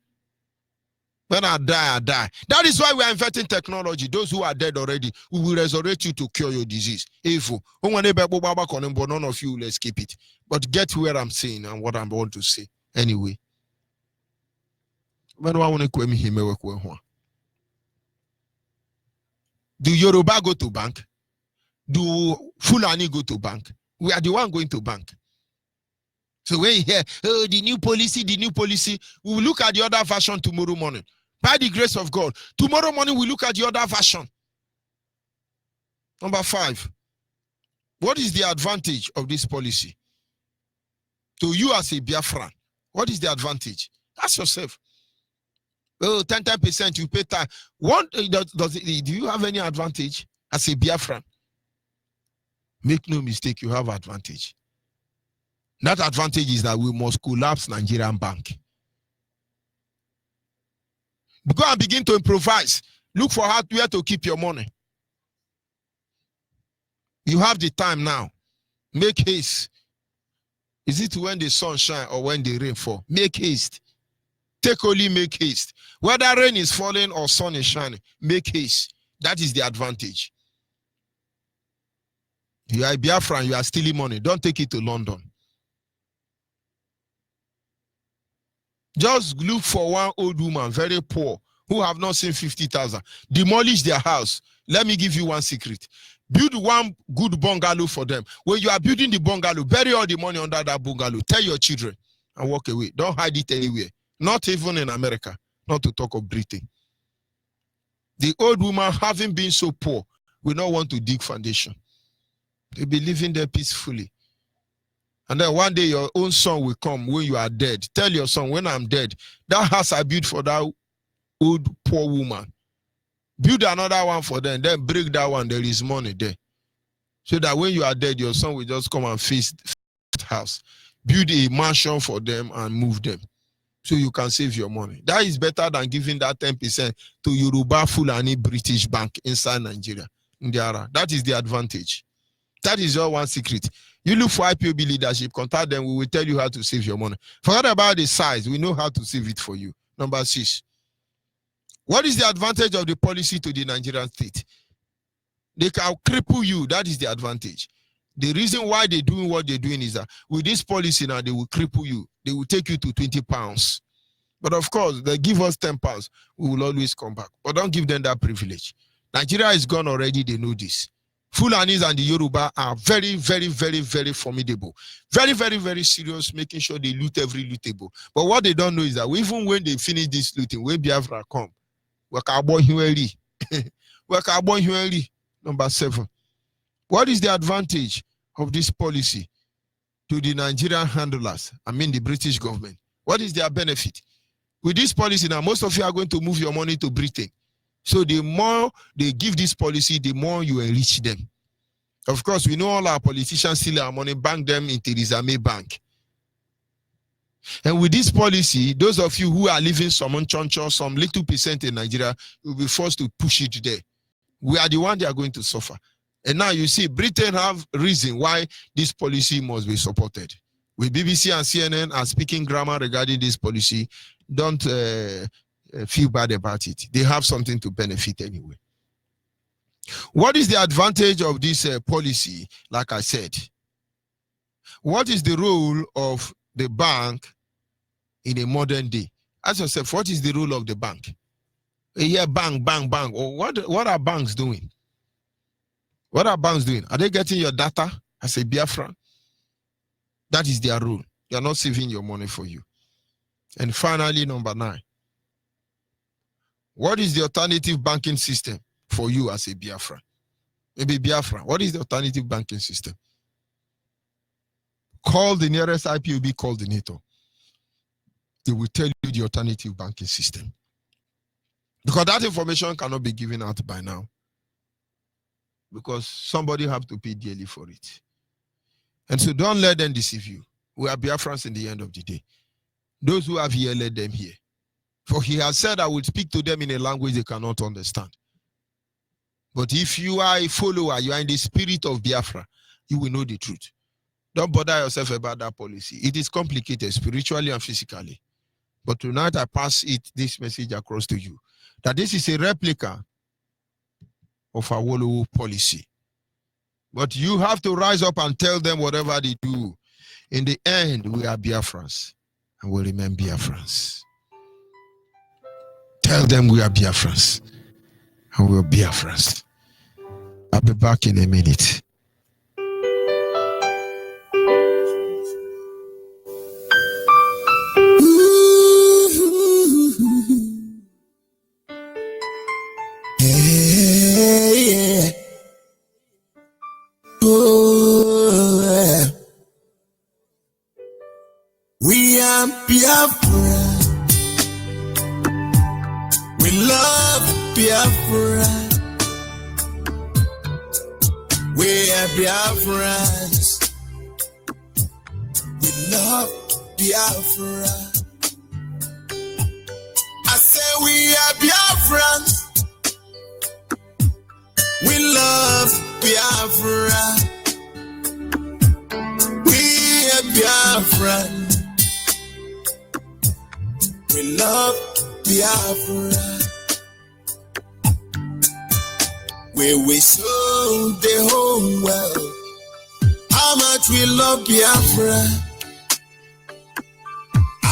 When I die, I die. That is why we are inventing technology. Those who are dead already, we will resurrect you to cure your disease. None of you will escape it. But get where I'm saying and what I want to say. Anyway. Do Yoruba go to bank? Do Fulani go to bank? We are the one going to bank. So when you hear, oh, the new policy, we will look at the other version tomorrow morning. By the grace of God, tomorrow morning we look at the other version. Number 5, what is the advantage of this policy? To you as a Biafran, what is the advantage? Ask yourself. Oh, 10% you pay tax. Do you have any advantage as a Biafran? Make no mistake, you have advantage. That advantage is that we must collapse Nigerian bank. Go and begin to improvise. Look for where to keep your money. You have the time now. Make haste. Is it when the sun shines or when the rain falls? Make haste. Take only make haste. Whether rain is falling or sun is shining, make haste. That is the advantage. You are a Biafran, you are stealing money. Don't take it to London. Just look for one old woman, very poor, who have not seen 50,000. Demolish their house. Let me give you one secret. Build one good bungalow for them. When you are building the bungalow, bury all the money under that bungalow. Tell your children and walk away. Don't hide it anywhere. Not even in America. Not to talk of Britain. The old woman, having been so poor, will not want to dig foundation. They'll be living there peacefully. And then one day your own son will come when you are dead. Tell your son, when I'm dead, that house I built for that old poor woman, build another one for them, then break that one, there is money there. So that when you are dead, your son will just come and face the house. Build a mansion for them and move them. So you can save your money. That is better than giving that 10% to Yoruba Fulani British Bank inside Nigeria. That is the advantage. That is your one secret. You look for IPOB leadership, contact them, we will tell you how to save your money. Forget about the size, we know how to save it for you. Number 6. What is the advantage of the policy to the Nigerian state? They can cripple you, that is the advantage. The reason why they're doing what they're doing is that with this policy now, they will cripple you. They will take you to 20 pounds. But of course, they give us 10 pounds, we will always come back. But don't give them that privilege. Nigeria is gone already, they know this. Fulanis and the Yoruba are very, very, very, very formidable. Very, very, very serious, making sure they loot every lootable. But what they don't know is that even when they finish this looting, when Biafra come, Number 7. What is the advantage of this policy to the Nigerian handlers? I mean the British government. What is their benefit? With this policy now, most of you are going to move your money to Britain. So the more they give this policy, the more you enrich them. Of course, we know all our politicians steal our money, bank them in Theresa May Bank. And with this policy, those of you who are living some unchoncho, some little percent in Nigeria, will be forced to push it there. We are the one they are going to suffer. And now you see, Britain have reason why this policy must be supported. With BBC and CNN are speaking grammar regarding this policy, don't feel bad about it. They have something to benefit anyway. What is the advantage of this policy? Like I said, what is the role of the bank in a modern day? Ask yourself, what is the role of the bank? Yeah, bank. Or what are banks doing? What are banks doing? Are they getting your data as a Biafran? That is their role. They are not saving your money for you. And finally, number 9. What is the alternative banking system for you as a Biafran? Maybe Biafran. What is the alternative banking system? Call the nearest IPOB coordinator. They will tell you the alternative banking system. Because that information cannot be given out by now. Because somebody have to pay dearly for it. And so don't let them deceive you. We are Biafrans in the end of the day. Those who have here, let them hear. For he has said, I will speak to them in a language they cannot understand. But if you are a follower, you are in the spirit of Biafra, you will know the truth. Don't bother yourself about that policy. It is complicated spiritually and physically. But tonight I pass this message across to you. That this is a replica of our Wolowo policy. But you have to rise up and tell them whatever they do. In the end, we are Biafrans. And we remain Biafrans. Tell them we are Biafrans. And we are Biafrans. I'll be back in a minute. We are Biafra. We love Biafra. We are Biafrans. We Biafra. I say we are Biafrans. We love Biafra. We are Biafran. We love Biafra. Where we show the whole world how much we love Biafra,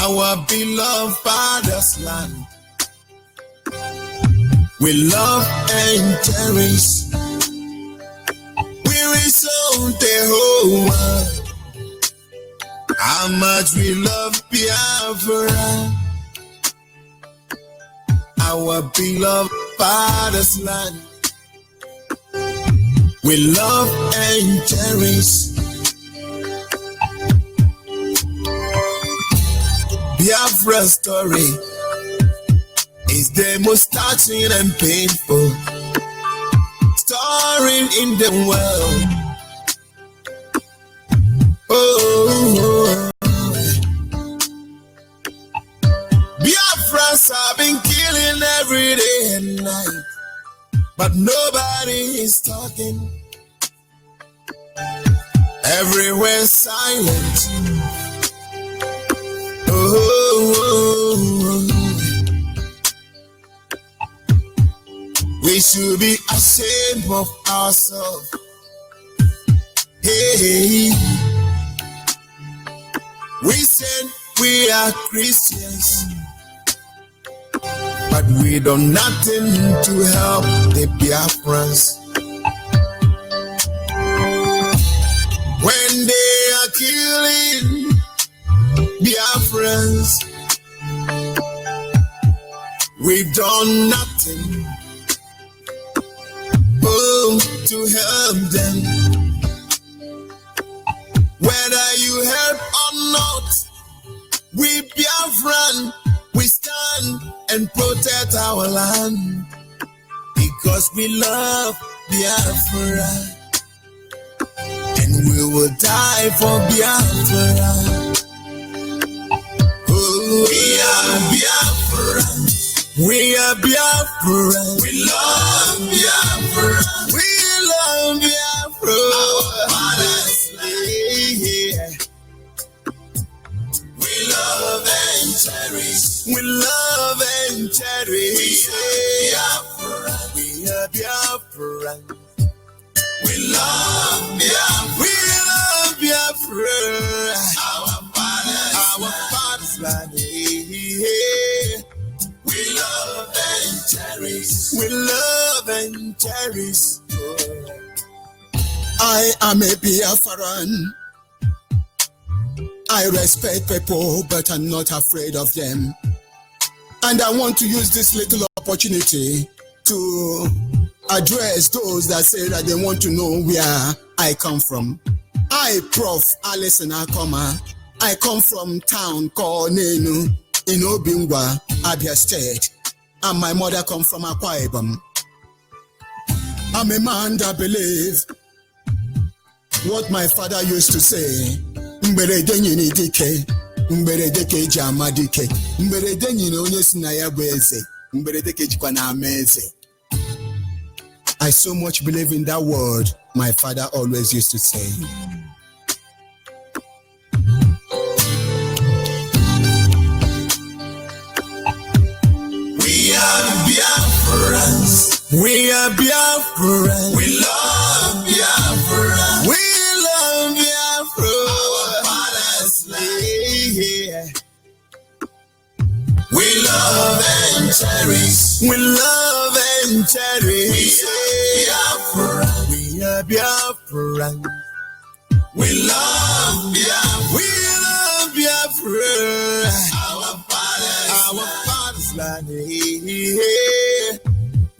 our beloved father's land. We love and cherish. We show the whole world how much we love Biafra, our beloved father's land. We love and cherish. Biafra's story is the most touching and painful story in the world. Oh. Biafrans have been killing every day and night, but nobody is talking. Everywhere silent. Oh. We should be ashamed of ourselves. Hey, we said we are Christians, but we do nothing to help the Biafrans. When they are killing Biafrans, we've done nothing to help them. Whether you help or not, we Biafran, we stand and protect our land because we love Biafra. And we will die for Biafra. Oh, we are Biafra. We are Biafra. We love Biafra. We love Biafra. Yeah. We love and cherish. We love and cherish. We are Biafra. We love Biafra. We love Biafra. Our father's land. Yeah. We love and cherish. We love and cherish. I am a Biafran. I respect people, but I'm not afraid of them. And I want to use this little opportunity to address those that say that they want to know where I come from. I, Prof. Alison Akoma, I come from town called Nenu in Obingwa, Abia State, and my mother come from Akwa Ibom. I'm a man that believes what my father used to say. Mberede nyini dike, mberede keji amadike, mberede nyini onye si na ya bụ eze, mberede kejikwa na ama eze. I so much believe in that word my father always used to say. We are Biafrans. We are Biafrans. We love Biafra. We love Biafra. Our father's land. Yeah. We love and cherish. We love and cherish. We are Biafra. We love Biafra. We love Biafra. Our father's land. Yeah.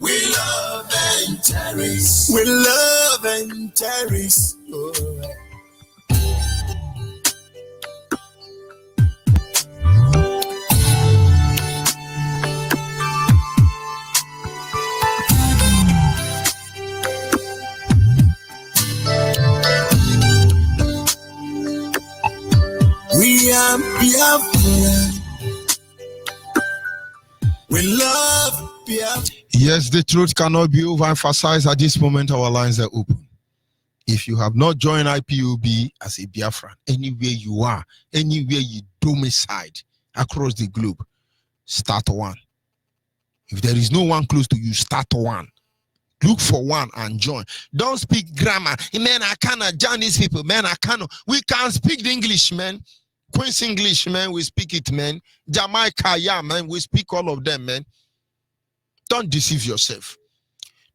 We love and cherish. We love and cherish. Oh. We Biafra. We love Biafra. Yes, the truth cannot be overemphasized. At this moment, our lines are open. If you have not joined IPOB as a Biafran, anywhere you are, anywhere you domicile across the globe, start one. If there is no one close to you, start one. Look for one and join. Don't speak grammar. Man, I cannot join these people. Man, I cannot. We can speak the English, man. Queen's English, man. We speak it, man. Jamaica, yeah, man. We speak all of them, man. Don't deceive yourself.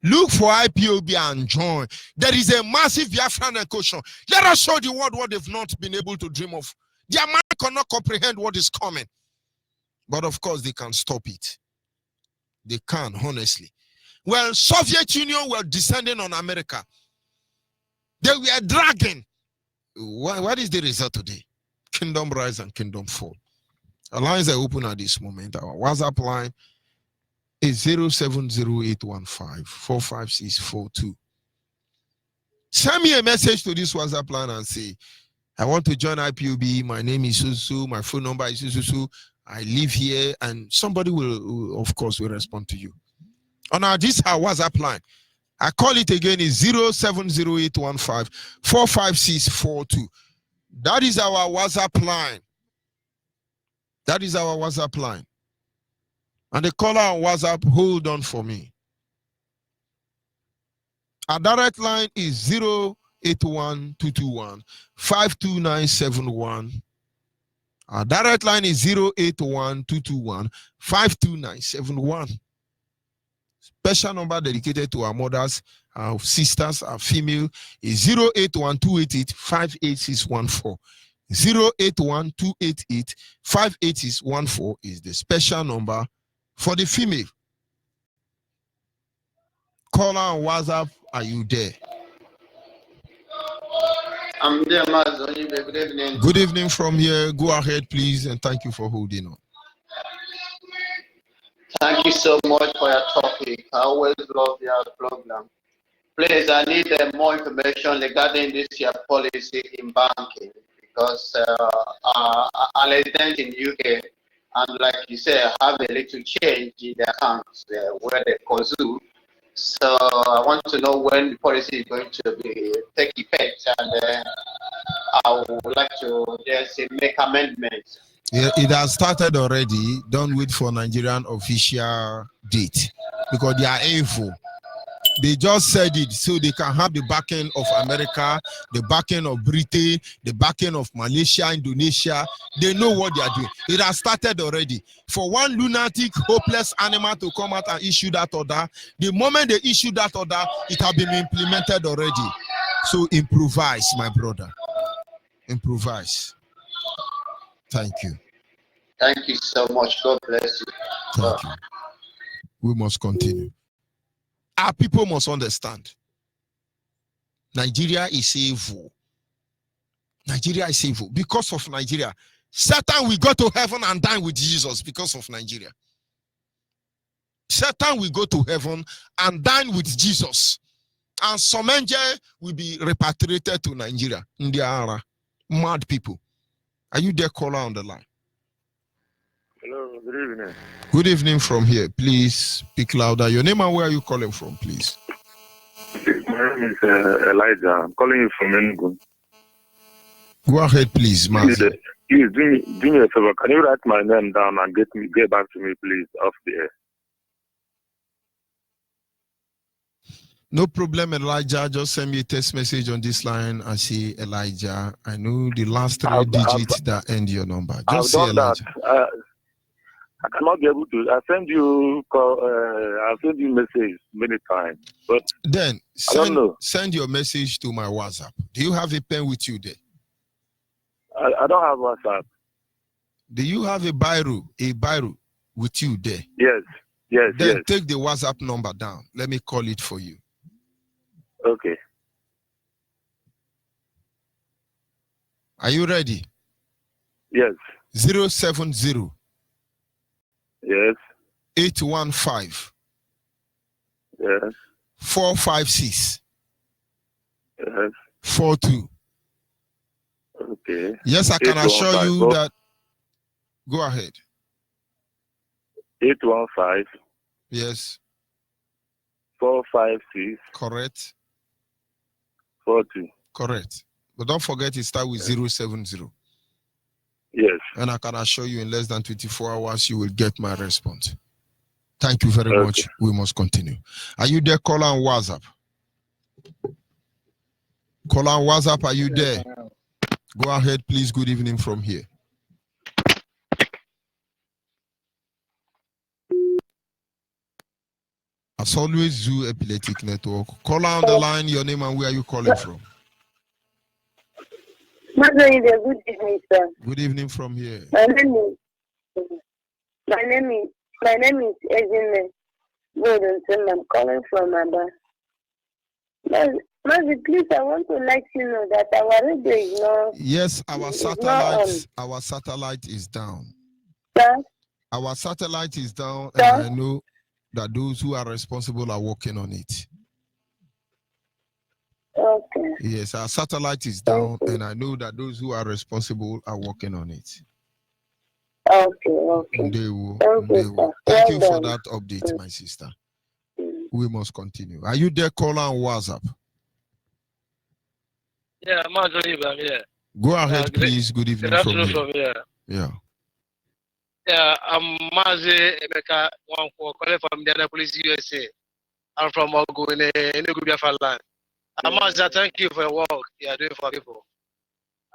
Look for IPOB and join. There is a massive Biafran quotient. Let us show the world what they've not been able to dream of. Their mind cannot comprehend what is coming. But of course, they can stop it. They can, honestly. Well, Soviet Union were descending on America. They were dragging. What is the result today? Kingdom rise and kingdom fall. Our lines are open at this moment. Our WhatsApp line is 070815454642. Send me a message to this WhatsApp line and say, I want to join IPOB. My name is Susu. My phone number is Susu. I live here, and somebody will, of course, will respond to you. On our this our WhatsApp line, I call it again is 070815454642. That is our WhatsApp line. That is our WhatsApp line. And the caller on WhatsApp, hold on for me. Our direct line is 081-221-52971. Our direct line is 081-221-52971. Special number dedicated to our mothers, our sisters, our female is 081-288-58614. 081-288-58614 is the special number for the female. Caller on WhatsApp, are you there? I'm there, Onyibe. Good evening. Good evening from here. Go ahead, please, and thank you for holding on. Thank you so much for your topic. I always love your program. Please, I need more information regarding this your policy in banking, because I'm resident in UK, and like you said, I have a little change in the accounts where they consume. So I want to know when the policy is going to be take effect, and I would like to just make amendments. Yeah, it has started already. Don't wait for Nigerian official date, because they are evil. They just said it so they can have the backing of America, the backing of Britain, the backing of Malaysia, Indonesia. They know what they are doing. It has started already. For one lunatic, hopeless animal to come out and issue that order, the moment they issue that order, it has been implemented already. So improvise, my brother. Improvise. Thank you. Thank you so much. God bless you. Thank you. We must continue. Our people must understand. Nigeria is evil. Nigeria is evil. Because of Nigeria, Satan will go to heaven and dine with Jesus because of Nigeria. Satan will go to heaven and dine with Jesus. And some angel will be repatriated to Nigeria. Indiara. Mad people. Are you there, caller on the line? Hello, good evening. Good evening from here. Please speak louder. Your name and where are you calling from, please? My name is Elijah. I'm calling you from Enugu. Go ahead, please, Please, do me a favor. Can you write my name down and get back to me, please, off the air? No problem, Elijah. Just send me a text message on this line and say Elijah. I know the last three digits that end your number. Just say Elijah. That. I cannot be able to. I send you message many times, but then send your message to my WhatsApp. Do you have a pen with you there? I don't have WhatsApp. Do you have a biro with you there? Yes. Then take the WhatsApp number down. Let me call it for you. Okay. Are you ready? Yes. 070. Yes. 815. Yes. 456. Yes. 42. Okay. Okay. Yes, I can assure you that. Go ahead. 815. Yes. 456. Correct. 40. Correct. But don't forget it start with 070. Yes. And I can assure you in less than 24 hours you will get my response. Thank you very much. We must continue. Are you there, caller on WhatsApp? Caller on WhatsApp, are you there? Go ahead, please. Good evening from here. As always, Zoo Epileptic Network. Caller on the line, your name and where are you calling from? Good evening, sir. Good evening from here. My name is Ejime Godonson. I'm calling from Aba. Mazi, please, I want to let you know that our radio is not. Yes, our satellite is down. Sir? Our satellite is down, Sir? and I know that those who are responsible are working on it. Okay. Yes, our satellite is down, and I know that those who are responsible are working on it. Okay. They will. Sir. Thank you for that update, my sister. We must continue. Are you there, caller on WhatsApp? Yeah, I'm Onyibe, I'm here. Go ahead, please. Good evening from here. Yeah. Yeah, I'm Mazi Emeka Nwankwo, calling from Indianapolis, USA. I'm from Ogu in the Biafra land. Mazi, thank you for your work you are doing for people.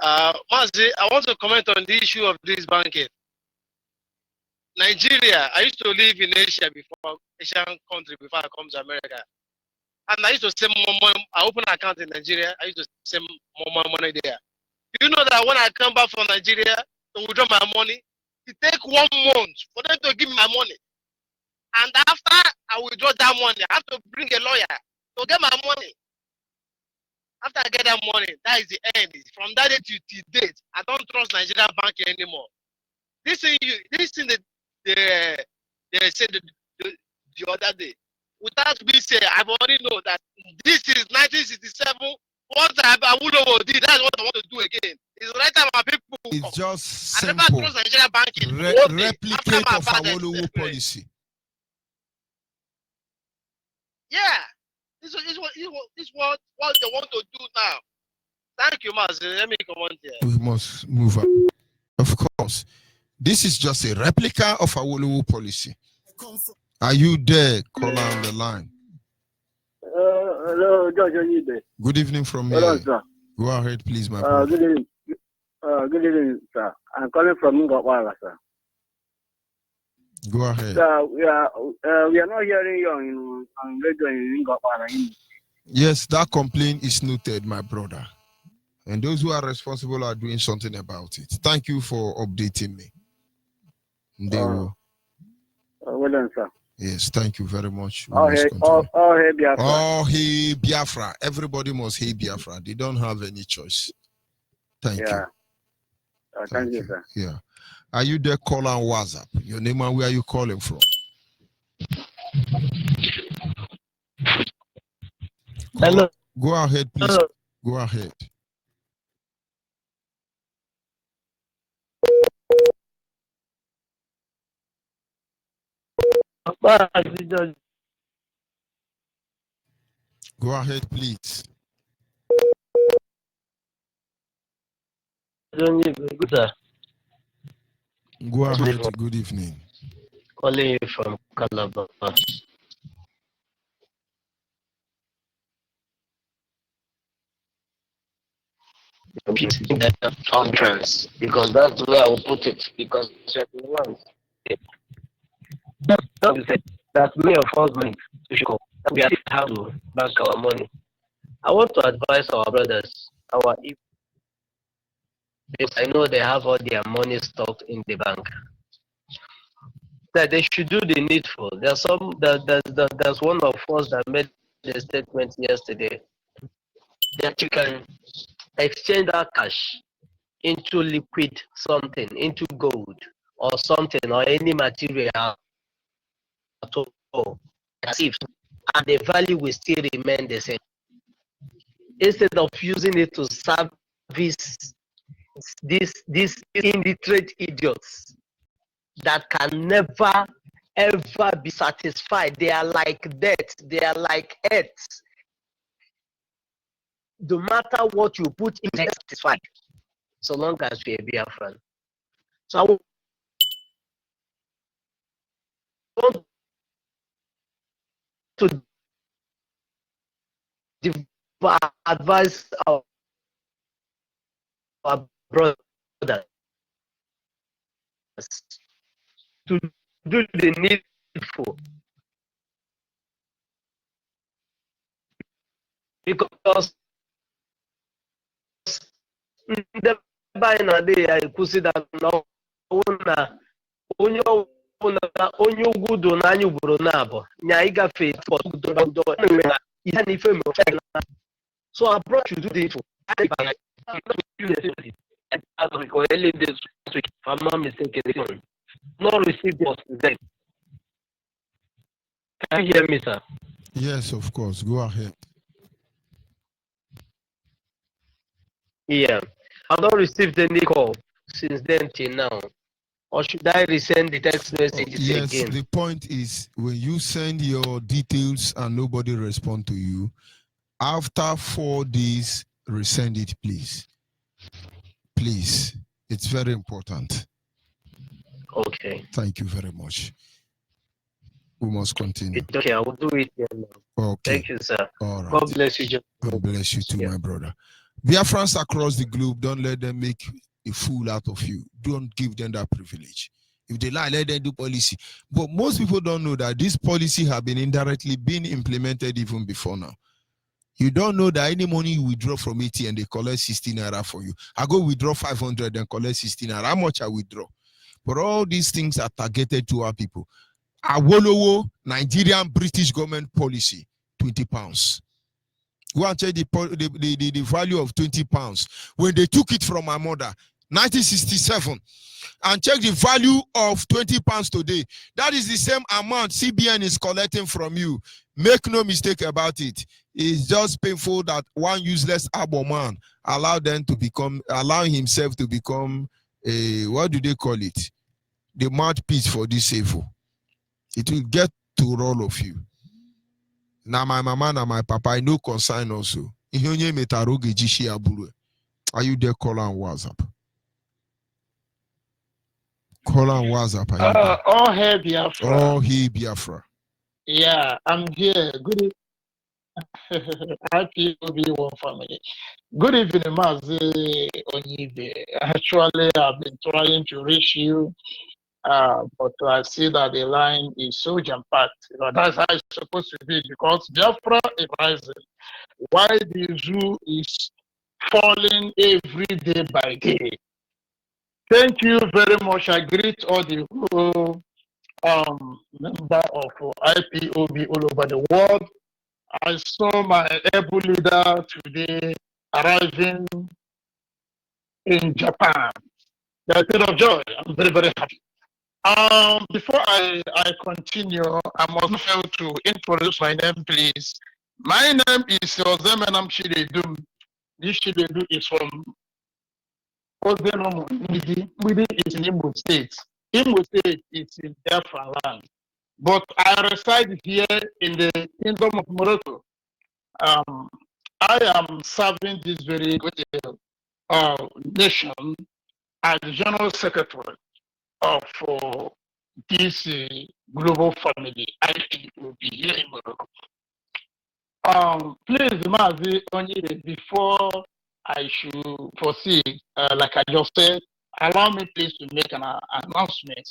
Mazi, I want to comment on the issue of this banking. Nigeria, I used to live in Asia before, Asian country before I come to America. And I used to send more money. I opened an account in Nigeria. I used to send more money there. Do you know that when I come back from Nigeria to withdraw my money, it takes 1 month for them to give me my money. And after I withdraw that money, I have to bring a lawyer to get my money. After I get that money, that is the end. From that day to date, I don't trust Nigerian banking anymore. This thing they said the other day. Without being said, I've already know that this is 1967. What I would did, that's what I want to do again. It's the right time my people. It's just simple. I never trust Nigerian banking. Replicate of our policy. Yeah, this is what they want to do now. Thank you, Mazi. Let me comment here. We must move up. Of course, this is just a replica of our policy. Are you there, caller on the line? Hello, Judge Onyibe. Good evening from Hello, here. sir. Go ahead, please, my brother. Good evening. Good evening, sir. I'm calling from Ngopala, sir. Go ahead. Sir, we are not hearing you on radio in Ngopala. Yes, that complaint is noted, my brother. And those who are responsible are doing something about it. Thank you for updating me. They will. Well done, sir. Yes, thank you very much. Hey Biafra. Oh, hey Biafra. Everybody must hey Biafra. They don't have any choice. Thank you. Thank you, sir. Yeah. Are you there, caller on WhatsApp? Your name and where are you calling from? Hello. Go ahead, please. Hello. Go ahead. Go ahead, please. Good, sir. Go ahead. Good evening. Calling you from Calabar. Entrance, because that's where I will put it. Because that many of us need to we have how to bank our money. I want to advise our brothers, because I know they have all their money stocked in the bank, that they should do the needful. There's one of us that made a statement yesterday that you can exchange that cash into liquid something, into gold or something, or any material at all, and the value will still remain the same. Instead of using it to service these illiterate idiots that can never ever be satisfied. They are like death. They are like earth. No matter what you put in, they're satisfied. So long as you're a Biafran. So I want to advise our brothers to do the needful, because the binary I consider now onye ugwu do n'anya ugboro na-abụ nya ịgafe ihe na ife so I brought you to the info. Early this week, if I'm not mistaken, not received was then. Can you hear me, sir? Yes, of course. Go ahead. Yeah, I've not received any call since then till now. Or should I resend the text messages yes, again? the point is when you send your details and nobody respond to you, after 4 days, resend it, please. Please. It's very important. Okay. Thank you very much. We must continue. It's okay, I will do it here now. Okay. Thank you, sir. All right. God bless you. God bless you too, my brother. Biafrans across the globe, don't let them make a fool out of you. Don't give them that privilege. If they lie, let them do policy. But most people don't know that this policy have been indirectly being implemented even before now. You don't know that any money you withdraw from ATM, they collect 16 naira for you. I go withdraw 500 and collect 16 naira. How much I withdraw? But all these things are targeted to our people. Awolowo, Nigerian British government policy, 20 pounds. Go and check the value of 20 pounds. When they took it from my mother, 1967, and check the value of 20 pounds today. That is the same amount CBN is collecting from you. Make no mistake about it. It's just painful that one useless Abo man allowed himself to become a, what do they call it? The mouthpiece for this evil. It will get to all of you. Now my mama and my papa, I know concern also. Are you there? Call on WhatsApp. Call on WhatsApp. Oh, hey, Biafra. Oh, hey, Biafra. Yeah, I'm here. Good IPOB one family. Good evening, Mazi Onyibe. Actually, I've been trying to reach you, but I see that the line is so jam-packed. That's how it's supposed to be, because Biafra is rising. Why the zoo is falling every day by day. Thank you very much. I greet all the whole member of IPOB all over the world. I saw my able leader today arriving in Japan. The state of joy. I'm very, very happy. Before I continue, I must fail to introduce my name, please. My name is Ozemenam Chinedu. This Chinedu is from Ozenom Midi. Midi is in Imo State. Imo State is in Biafran land. But I reside here in the Kingdom of Morocco. I am serving this very good nation as the General Secretary of this global family, IPOB here in Morocco. Please, Mazi Onyibe, before I should proceed, like I just said, allow me please to make an announcement.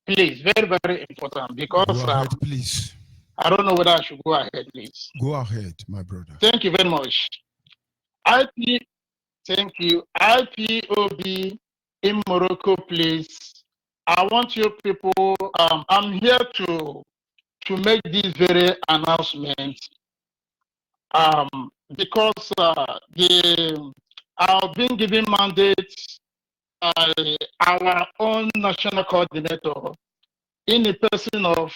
Please, very, very important, because go ahead, please. I don't know whether I should go ahead, please. Go ahead, my brother. Thank you very much. Thank you. IPOB in Morocco, please. I want you people, I'm here to make this very announcement, because I've been given mandate by our own national coordinator in the person of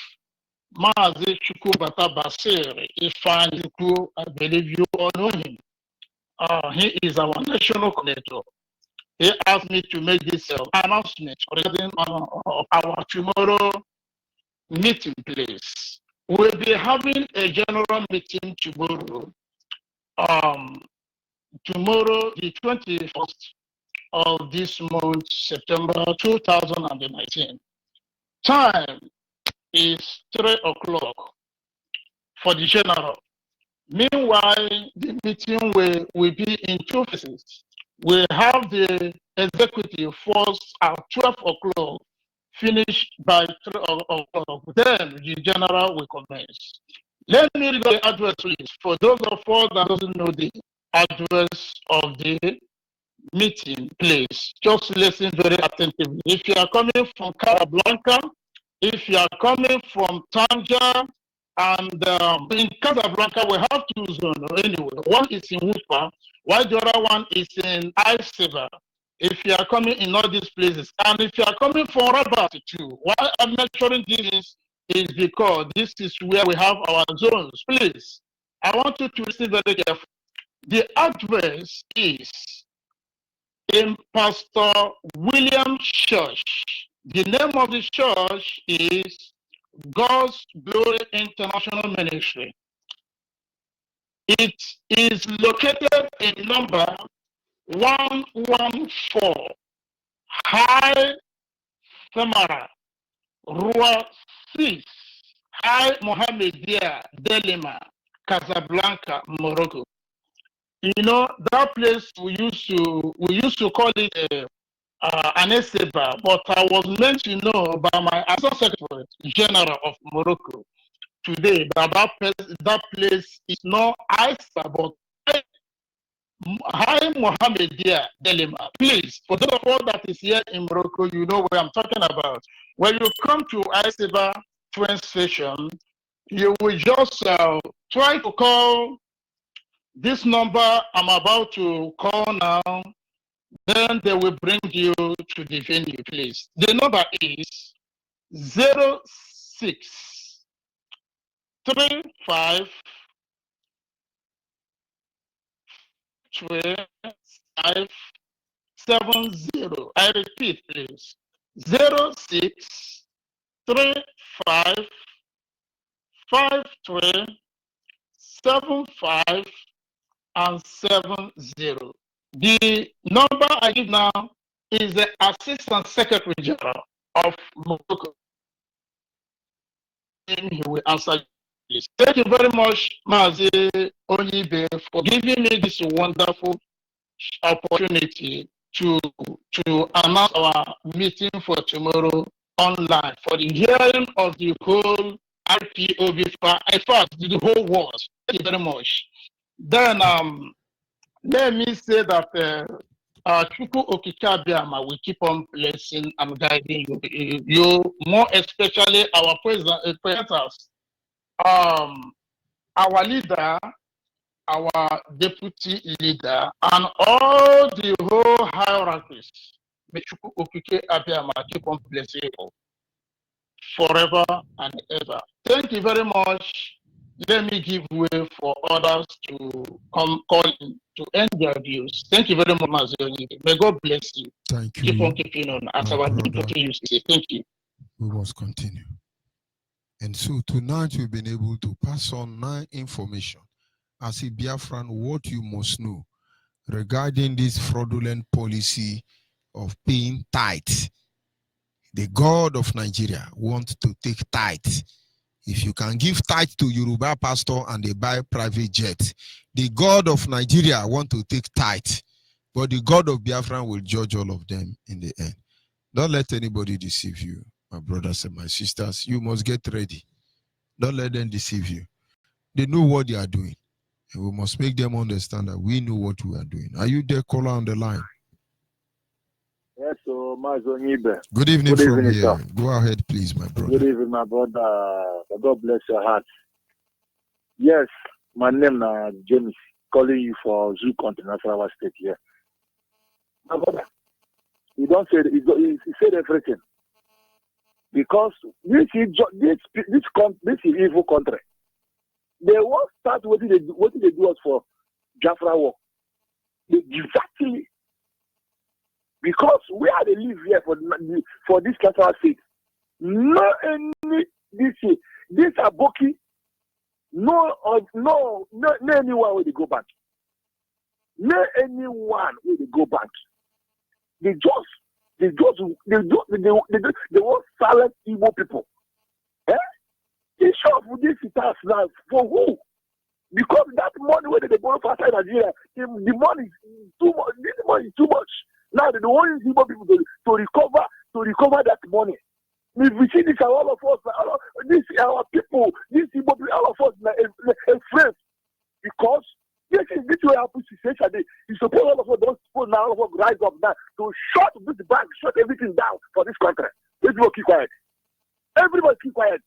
Mazi Chukubata Basir. If I believe you all know him. He is our national coordinator. he asked me to make this announcement regarding our tomorrow meeting place. We'll be having a general meeting tomorrow. Tomorrow, the 21st of this month, September 2019. Time is 3 o'clock for the general. Meanwhile, the meeting will be in two phases. We have the executive first at 12 o'clock, finished by 3 o'clock. Then the general will commence. Let me read the address, please. For those of us that doesn't know the address of the meeting, please just listen very attentively. If you are coming from Casablanca, if you are coming from Tanja, and in Casablanca, we have two zones anyway. One is in Wupa, while the other one is in Iseba. If you are coming in all these places, and if you are coming from Rabat too, why I'm mentioning this is because this is where we have our zones. Please, I want you to listen very carefully. The address is in Pastor William Church. The name of the church is God's Glory International Ministry. It is located in number 114 High Samara, Rua 6, High Mohammedia, Delima, Casablanca, Morocco. You know, that place we used to call it an Eseba, but I was meant to know by my Assistant Secretary General of Morocco today that that place is not Isa, but High Mohammedia Delima. Please, for those of us that is here in Morocco, you know what I'm talking about. When you come to Iseba train station, you will just try to call this number I'm about to call now. Then they will bring you to the venue, please. The number is 0635 1270. I repeat, please. 0635 75 and 70. The number I give now is the Assistant Secretary General of Morocco. He will answer you, please. Thank you very much, Mazi Onyibe, for giving me this wonderful opportunity to announce our meeting for tomorrow online for the hearing of the whole IPOB, in fact, the whole world. Thank you very much. Then let me say that Chuku Okikabiama will keep on blessing and guiding you more especially our presenters, our leader, our deputy leader, and all the whole hierarchies. May Chuku Okikabiama keep on blessing you forever and ever. Thank you very much. Let me give way for others to come call in to end their views. Thank you very much, Mazioni. May God bless you. Thank you. Keep on keeping on. As our deputy used to say, thank you. We must continue. And so tonight we've been able to pass on 9 information as a Biafran what you must know regarding this fraudulent policy of paying tithes. The God of Nigeria wants to take tithes. If you can give tithe to Yoruba pastor and they buy private jet, the God of Nigeria want to take tithe, but the God of Biafran will judge all of them in the end. Don't let anybody deceive you, my brothers and my sisters. You must get ready. Don't let them deceive you. They know what they are doing. And we must make them understand that we know what we are doing. Are you there, caller on the line? Yes, so Onyibe. Good evening Good from evening, here. sir. Go ahead, please, my brother. Good evening, my brother. God bless your heart. Yes, my name is James, calling you for Zoo Continent, Nasarawa State here. My brother, he don't say he said everything. Because this is evil country. They won't start what did they do us for Biafra war. Exactly. Because we are the live here for this cultural state. No any this aboki, no anyone will go back. No anyone will go back. They want silent evil people. Eh? They show for this tax now for who? Because that money where they borrow for outside Nigeria, the money is too much. This money is too much. Now they want evil people to recover that money. If we see this, all of us, our people, these evil people, all of us are friends. Because this way happens situation. You suppose all of us don't suppose now all of us rise up now to shut this bank, shut everything down for this country. Everybody keep quiet. Everybody keep quiet.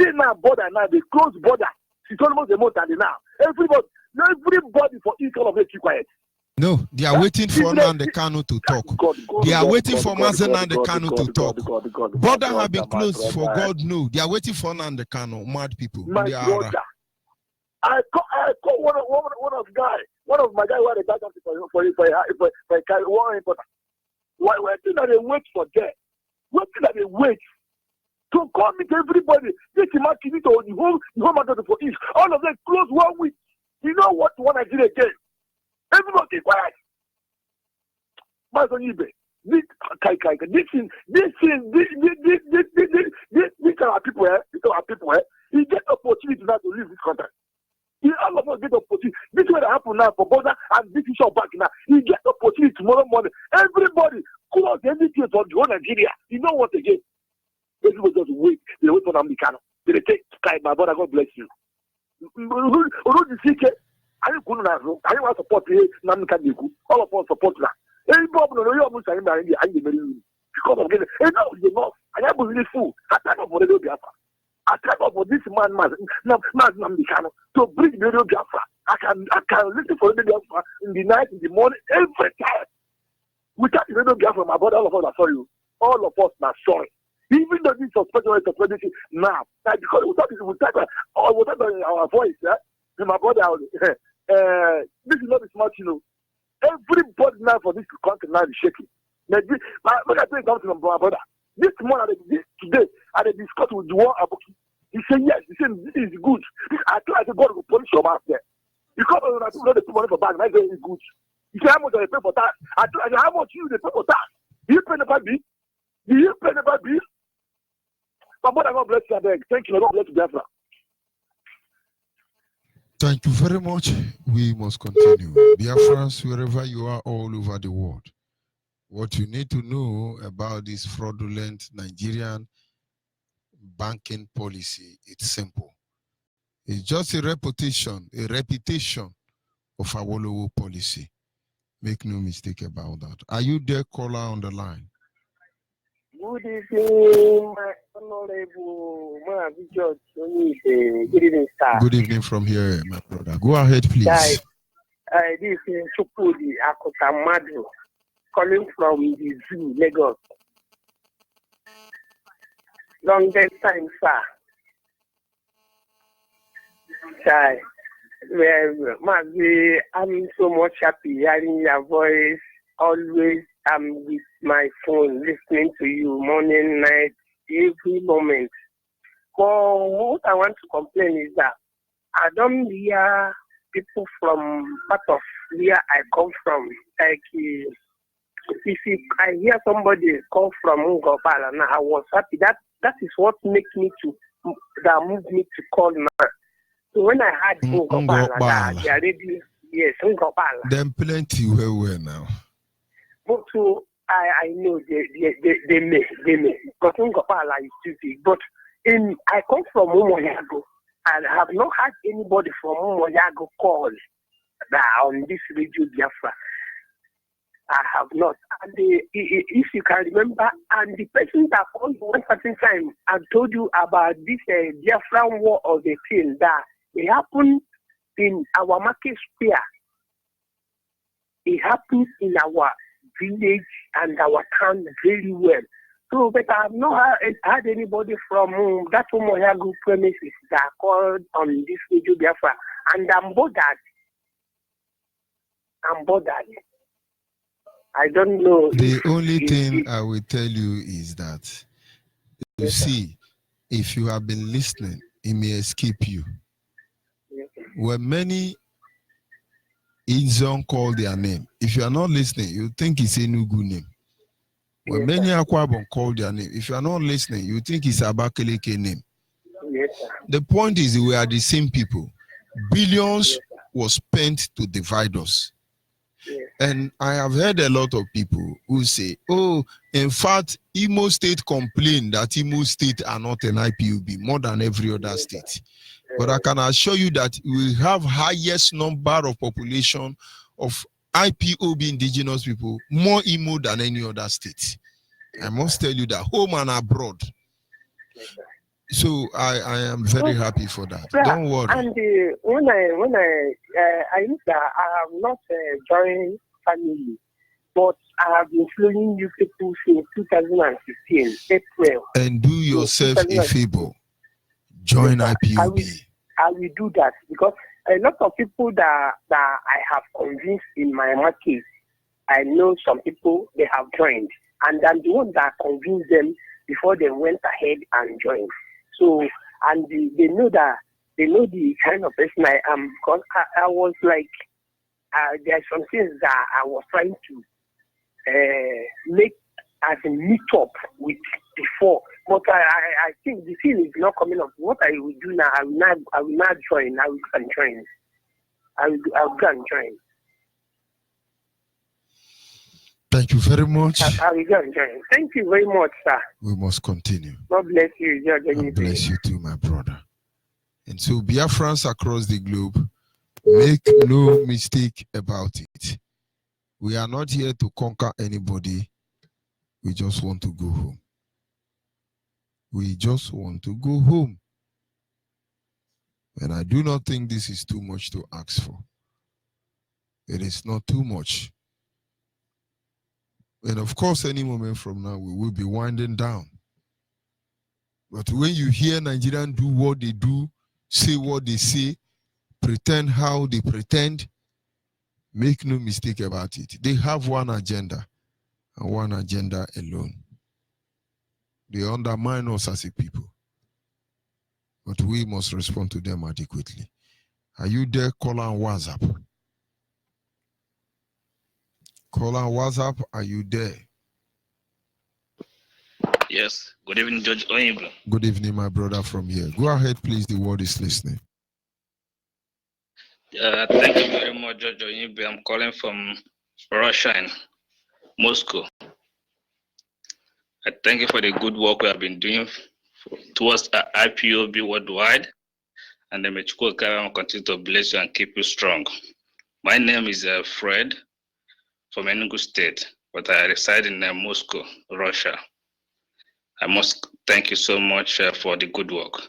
See now border now, they close border. It's almost a month and now. Everybody for each one of them keep quiet. No, they are waiting for Nnamdi Kanu to talk. They are waiting for Mazen Nnamdi Kanu to talk. Border have been closed for God knows. They are waiting for Nnamdi Kanu. Mad people. My brother, I call one of my guys who had a back for one important. Why waiting that they wait for them? Waiting that they wait to come meet everybody. This is my kidney to the whole matter for each. All of them close 1 week. You know what one Nigeria again? Everybody keep quiet. Onyibe, this are our people, eh? These are our people, eh? You get opportunity now to leave this country. All of us get opportunity. This is what happen now for border and this is your back now. You get opportunity tomorrow morning. Everybody close everything for the whole Nigeria. You know what again? Everybody just wait. They wait for Nnamdi Kanu. They take Sky, my brother, God bless you. I want to support Nnamdi Kanu. All of us support that. Because of getting enough. I am really fool. I thank God for the Biafra. I thank God for this man, Nnamdi Kanu, to bring the radio Biafra. I can listen for the Biafra in the night, in the morning, every time. Without the radio Biafra, my brother, all of us are sorry. All of us are sorry. Even though this suspension now, because without our voice, my brother, this is not a smart, you know. Everybody now for this country now is shaking. Now, when I tell you something, my brother, this morning, today, I discussed with the one aboki. He said, yes, he said, this is good. I tried to go to police your mouth there. Because when I told them they put money for bag, I said, it's good. He said, how much do they pay for tax? I told him, how much do they pay for tax? Do you pay the bill? Do you pay the bill? My brother, God bless you. Thank you. God bless you, Biafra. Thank you very much. We must continue. Biafrans, wherever you are all over the world, what you need to know about this fraudulent Nigerian banking policy, it's simple. It's just a repetition of Awolowo policy. Make no mistake about that. Are you there, caller on the line? Good evening, my honorable George Onyibe. Good evening, sir. Good evening from here, my brother. Go ahead, please. This is Chukudi Akotamadu, calling from the zoo, Lagos. Longest time, sir. I'm so much happy hearing your voice. Always I'm with my phone listening to you morning, night, every moment. But what I want to complain is that I don't hear people from part of where I come from. Like if I hear somebody come from Ngopala, now I was happy. That is what makes me that moved me to call now. So when I had Ngopala, they already, yes, Ngopala. Them plenty where now. But so I know they may. But Ngopala is too big. But I come from Umoyago, and I have not had anybody from Umoyago call on this radio Biafra. I have not. And if you can remember, and the person that called one certain time and told you about this Biafran war of the thing that it happened in our market square. It happens in our village and our town very well. So, but I have not had anybody from that Umoyago premises that called on this radio Biafra, and I'm bothered. I don't know. The only thing I will tell you is that, you see, if you have been listening, it may escape you. When many Izon call their name, if you are not listening, you think it's a Nugu name. When many Akwabon call their name, if you are not listening, you think it's Abakaleke name. Yes, sir. The point is, we are the same people. Billions was spent to divide us. And I have heard a lot of people who say, oh, in fact, Imo State complained that Imo State are not an IPOB more than every other state. But I can assure you that we have highest number of population of IPOB indigenous people, more Imo than any other state. I must tell you that, home and abroad. So I am very happy for that. Yeah, don't worry. And when I used that I have not joined family, but I have been following you people since 2016 April. And do yourself a favor. Join IPOB. I will do that because a lot of people that I have convinced in my market, I know some people they have joined, and I'm the one that convinced them before they went ahead and joined. So, and they know the kind of person I am, because I was like, there are some things that I was trying to make as a meet up with before, but I think the thing is not coming up. What I will do now, I will not join. I will go and join. I will go and join. Thank you very much. I will go and join. Thank you very much, sir. We must continue. God bless you. God bless you too, my brother. And so, Biafrans across the globe, make no mistake about it. We are not here to conquer anybody. We just want to go home. We just want to go home. And I do not think this is too much to ask for. It is not too much. And of course, any moment from now, we will be winding down. But when you hear Nigerians do what they do, say what they say, pretend how they pretend, make no mistake about it. They have one agenda, and one agenda alone. They undermine us as a people. But we must respond to them adequately. Are you there? Call on WhatsApp. Call on WhatsApp. Are you there? Yes. Good evening, Judge Onyibe. Good evening, my brother from here. Go ahead, please. The world is listening. Thank you very much, Judge Onyibe. I'm calling from Russia in Moscow. I thank you for the good work we have been doing towards IPOB worldwide. And the Mexico will continue to bless you and keep you strong. My name is Fred from Enugu State, but I reside in Moscow, Russia. I must thank you so much for the good work.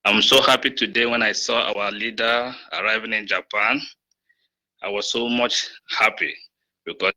I'm so happy today when I saw our leader arriving in Japan. I was so much happy because